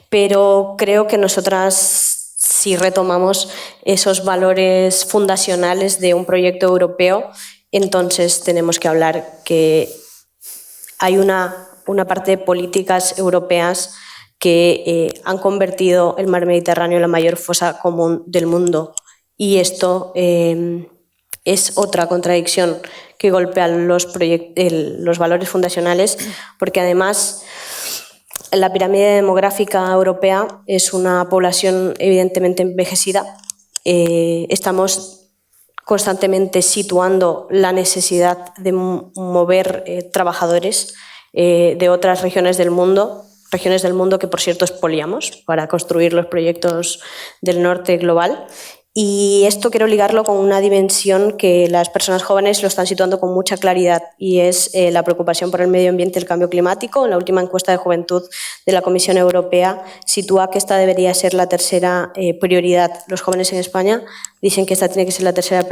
pero creo que nosotras, si retomamos esos valores fundacionales de un proyecto europeo, entonces tenemos que hablar que hay una parte de políticas europeas que han convertido el mar Mediterráneo en la mayor fosa común del mundo, y esto es otra contradicción que golpea los valores fundacionales, porque además la pirámide demográfica europea es una población evidentemente envejecida. Estamos constantemente situando la necesidad de mover trabajadores de otras regiones del mundo que, por cierto, expoliamos para construir los proyectos del norte global. Y esto quiero ligarlo con una dimensión que las personas jóvenes lo están situando con mucha claridad, y es la preocupación por el medio ambiente y el cambio climático. En la última encuesta de juventud de la Comisión Europea sitúa que esta debería ser la tercera prioridad. Los jóvenes en España dicen que esta tiene que ser la tercera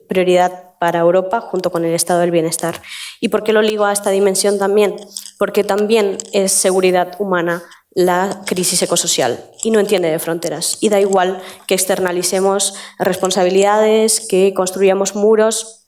prioridad para Europa, junto con el estado del bienestar. ¿Y por qué lo ligo a esta dimensión también? Porque también es seguridad humana la crisis ecosocial y no entiende de fronteras. Y da igual que externalicemos responsabilidades, que construyamos muros,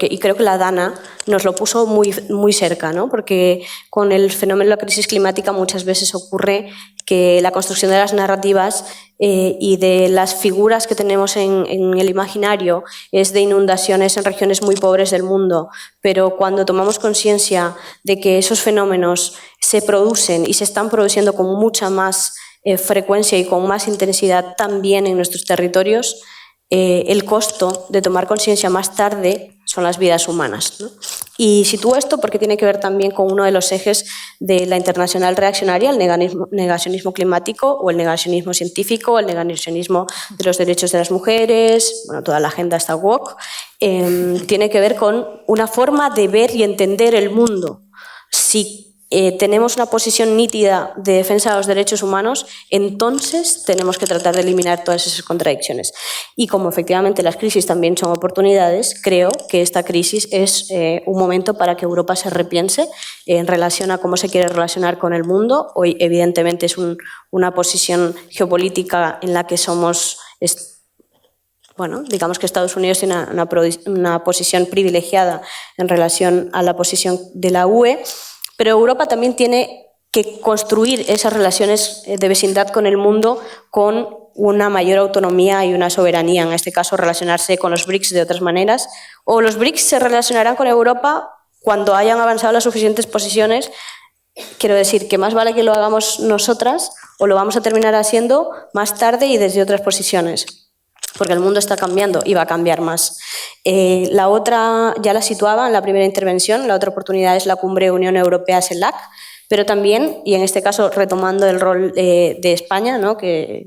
y creo que la DANA nos lo puso muy cerca, ¿no? Porque con el fenómeno de la crisis climática muchas veces ocurre que la construcción de las narrativas y de las figuras que tenemos en el imaginario es de inundaciones en regiones muy pobres del mundo, pero cuando tomamos conciencia de que esos fenómenos se producen y se están produciendo con mucha más frecuencia y con más intensidad también en nuestros territorios, el costo de tomar conciencia más tarde son las vidas humanas, ¿no? Y sitúo esto porque tiene que ver también con uno de los ejes de la internacional reaccionaria, el negacionismo climático o el negacionismo científico, el negacionismo de los derechos de las mujeres, bueno, toda la agenda está woke, tiene que ver con una forma de ver y entender el mundo. Si tenemos una posición nítida de defensa de los derechos humanos, entonces tenemos que tratar de eliminar todas esas contradicciones. Y como efectivamente las crisis también son oportunidades, creo que esta crisis es un momento para que Europa se repiense en relación a cómo se quiere relacionar con el mundo. Hoy evidentemente es una posición geopolítica en la que somos... Bueno, digamos que Estados Unidos tiene una posición privilegiada en relación a la posición de la UE, pero Europa también tiene que construir esas relaciones de vecindad con el mundo con una mayor autonomía y una soberanía, en este caso relacionarse con los BRICS de otras maneras, o los BRICS se relacionarán con Europa cuando hayan avanzado las suficientes posiciones. Quiero decir que más vale que lo hagamos nosotras o lo vamos a terminar haciendo más tarde y desde otras posiciones, porque el mundo está cambiando y va a cambiar más. La otra, ya la situaba en la primera intervención, la otra oportunidad es la cumbre Unión Europea-CELAC, pero también, y en este caso retomando el rol de España, ¿no? Que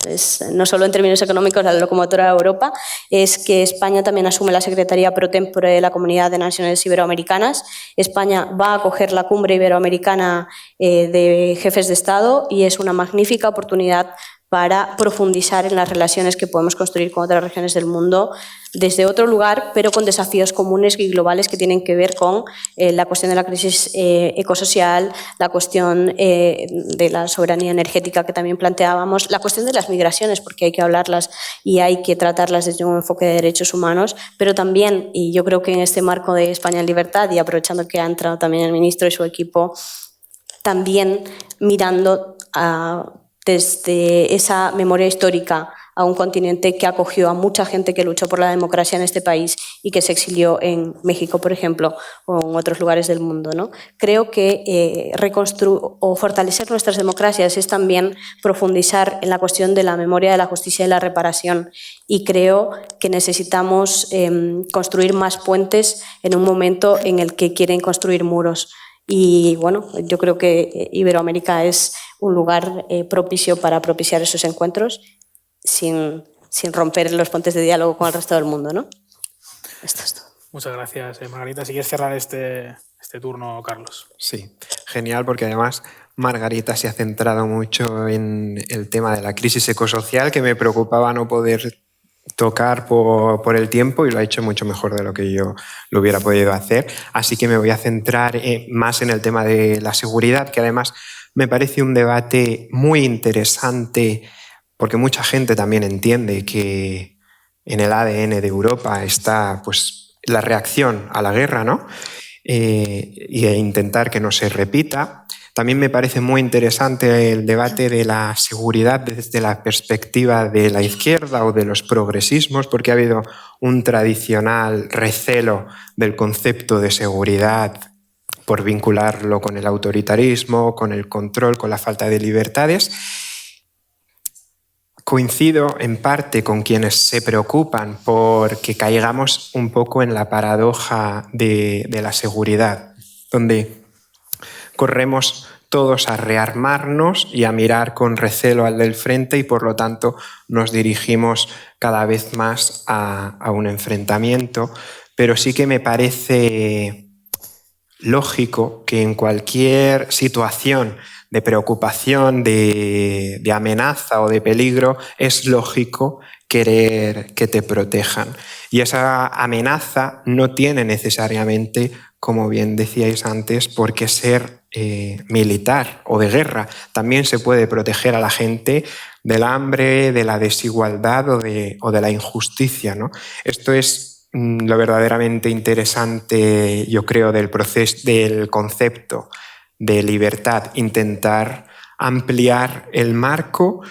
es, no solo en términos económicos, la locomotora de Europa, es que España también asume la Secretaría pro tempore de la Comunidad de Naciones Iberoamericanas. España va a acoger la cumbre iberoamericana de jefes de Estado y es una magnífica oportunidad para profundizar en las relaciones que podemos construir con otras regiones del mundo desde otro lugar, pero con desafíos comunes y globales que tienen que ver con la cuestión de la crisis ecosocial, la cuestión de la soberanía energética que también planteábamos, la cuestión de las migraciones, porque hay que hablarlas y hay que tratarlas desde un enfoque de derechos humanos, pero también, y yo creo que en este marco de España en Libertad, y aprovechando que ha entrado también el ministro y su equipo, también mirando desde esa memoria histórica a un continente que acogió a mucha gente que luchó por la democracia en este país y que se exilió en México, por ejemplo, o en otros lugares del mundo, ¿no? Creo que reconstruir o fortalecer nuestras democracias es también profundizar en la cuestión de la memoria, de la justicia y la reparación, y creo que necesitamos construir más puentes en un momento en el que quieren construir muros. Y bueno, yo creo que Iberoamérica es un lugar propicio para propiciar esos encuentros sin romper los puentes de diálogo con el resto del mundo, ¿no? Esto es todo. Muchas gracias, Margarita. Si quieres cerrar este turno, Carlos. Sí, genial, porque además Margarita se ha centrado mucho en el tema de la crisis ecosocial, que me preocupaba no poder tocar por el tiempo, y lo ha hecho mucho mejor de lo que yo lo hubiera podido hacer. Así que me voy a centrar más en el tema de la seguridad, que además me parece un debate muy interesante, porque mucha gente también entiende que en el ADN de Europa está pues, la reacción a la guerra, ¿no? E intentar que no se repita. También me parece muy interesante el debate de la seguridad desde la perspectiva de la izquierda o de los progresismos, porque ha habido un tradicional recelo del concepto de seguridad por vincularlo con el autoritarismo, con el control, con la falta de libertades. Coincido en parte con quienes se preocupan porque caigamos un poco en la paradoja de la seguridad, donde corremos todos a rearmarnos y a mirar con recelo al del frente y por lo tanto nos dirigimos cada vez más a un enfrentamiento. Pero sí que me parece lógico que en cualquier situación de preocupación, de amenaza o de peligro, es lógico querer que te protejan. Y esa amenaza no tiene necesariamente, como bien decíais antes, por qué ser militar o de guerra. También se puede proteger a la gente del hambre, de la desigualdad o de la injusticia, ¿no? Esto es lo verdaderamente interesante, yo creo, del concepto de libertad, intentar ampliar el marco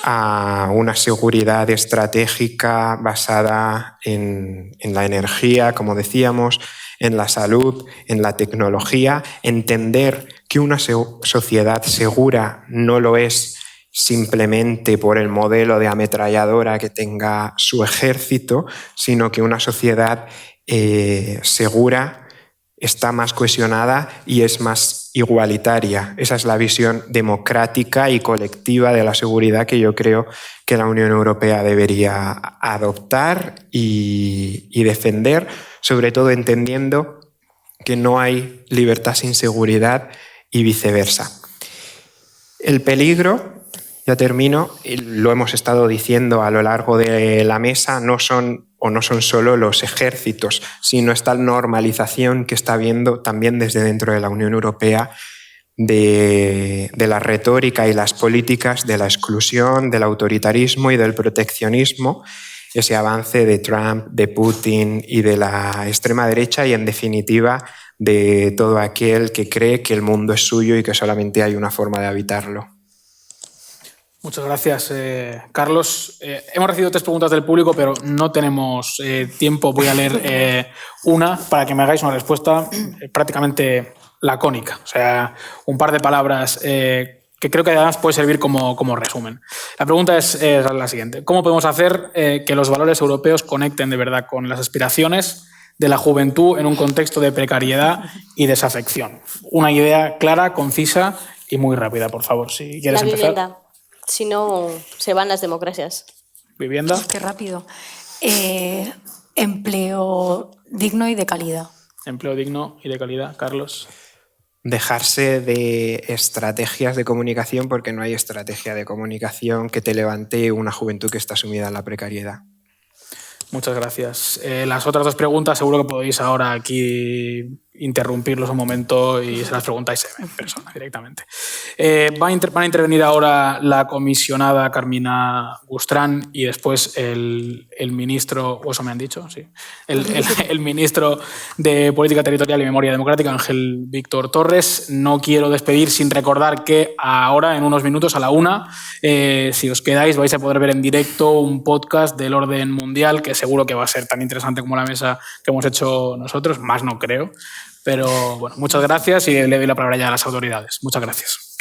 a una seguridad estratégica basada en la energía, como decíamos, en la salud, en la tecnología, entender que una sociedad segura no lo es simplemente por el modelo de ametralladora que tenga su ejército, sino que una sociedad segura está más cohesionada y es más igualitaria. Esa es la visión democrática y colectiva de la seguridad que yo creo que la Unión Europea debería adoptar y defender, sobre todo entendiendo que no hay libertad sin seguridad y viceversa. El peligro, ya termino, lo hemos estado diciendo a lo largo de la mesa, no son solo los ejércitos, sino esta normalización que está habiendo también desde dentro de la Unión Europea de la retórica y las políticas de la exclusión, del autoritarismo y del proteccionismo, ese avance de Trump, de Putin y de la extrema derecha y, en definitiva, de todo aquel que cree que el mundo es suyo y que solamente hay una forma de habitarlo. Muchas gracias, Carlos. Hemos recibido 3 preguntas del público, pero no tenemos tiempo. Voy a leer una para que me hagáis una respuesta prácticamente lacónica. O sea, un par de palabras que creo que además puede servir como resumen. La pregunta es la siguiente. ¿Cómo podemos hacer que los valores europeos conecten de verdad con las aspiraciones de la juventud en un contexto de precariedad y desafección? Una idea clara, concisa y muy rápida, por favor, si quieres empezar. La vivienda. Si no, se van las democracias. ¿Vivienda? Qué rápido. Empleo digno y de calidad. Empleo digno y de calidad. Carlos. Dejarse de estrategias de comunicación, porque no hay estrategia de comunicación que te levante una juventud que está sumida en la precariedad. Muchas gracias. Las otras 2 preguntas seguro que podéis ahora aquí interrumpirlos un momento y se las preguntáis en persona directamente. Van a intervenir ahora la comisionada Carmina Gustrán y después el ministro, o eso me han dicho, sí, el ministro de Política Territorial y Memoria Democrática, Ángel Víctor Torres. No quiero despedir sin recordar que ahora, en unos minutos, a la 1, si os quedáis, vais a poder ver en directo un podcast del orden mundial que seguro que va a ser tan interesante como la mesa que hemos hecho nosotros, más no creo. Pero bueno, muchas gracias y le doy la palabra ya a las autoridades. Muchas gracias.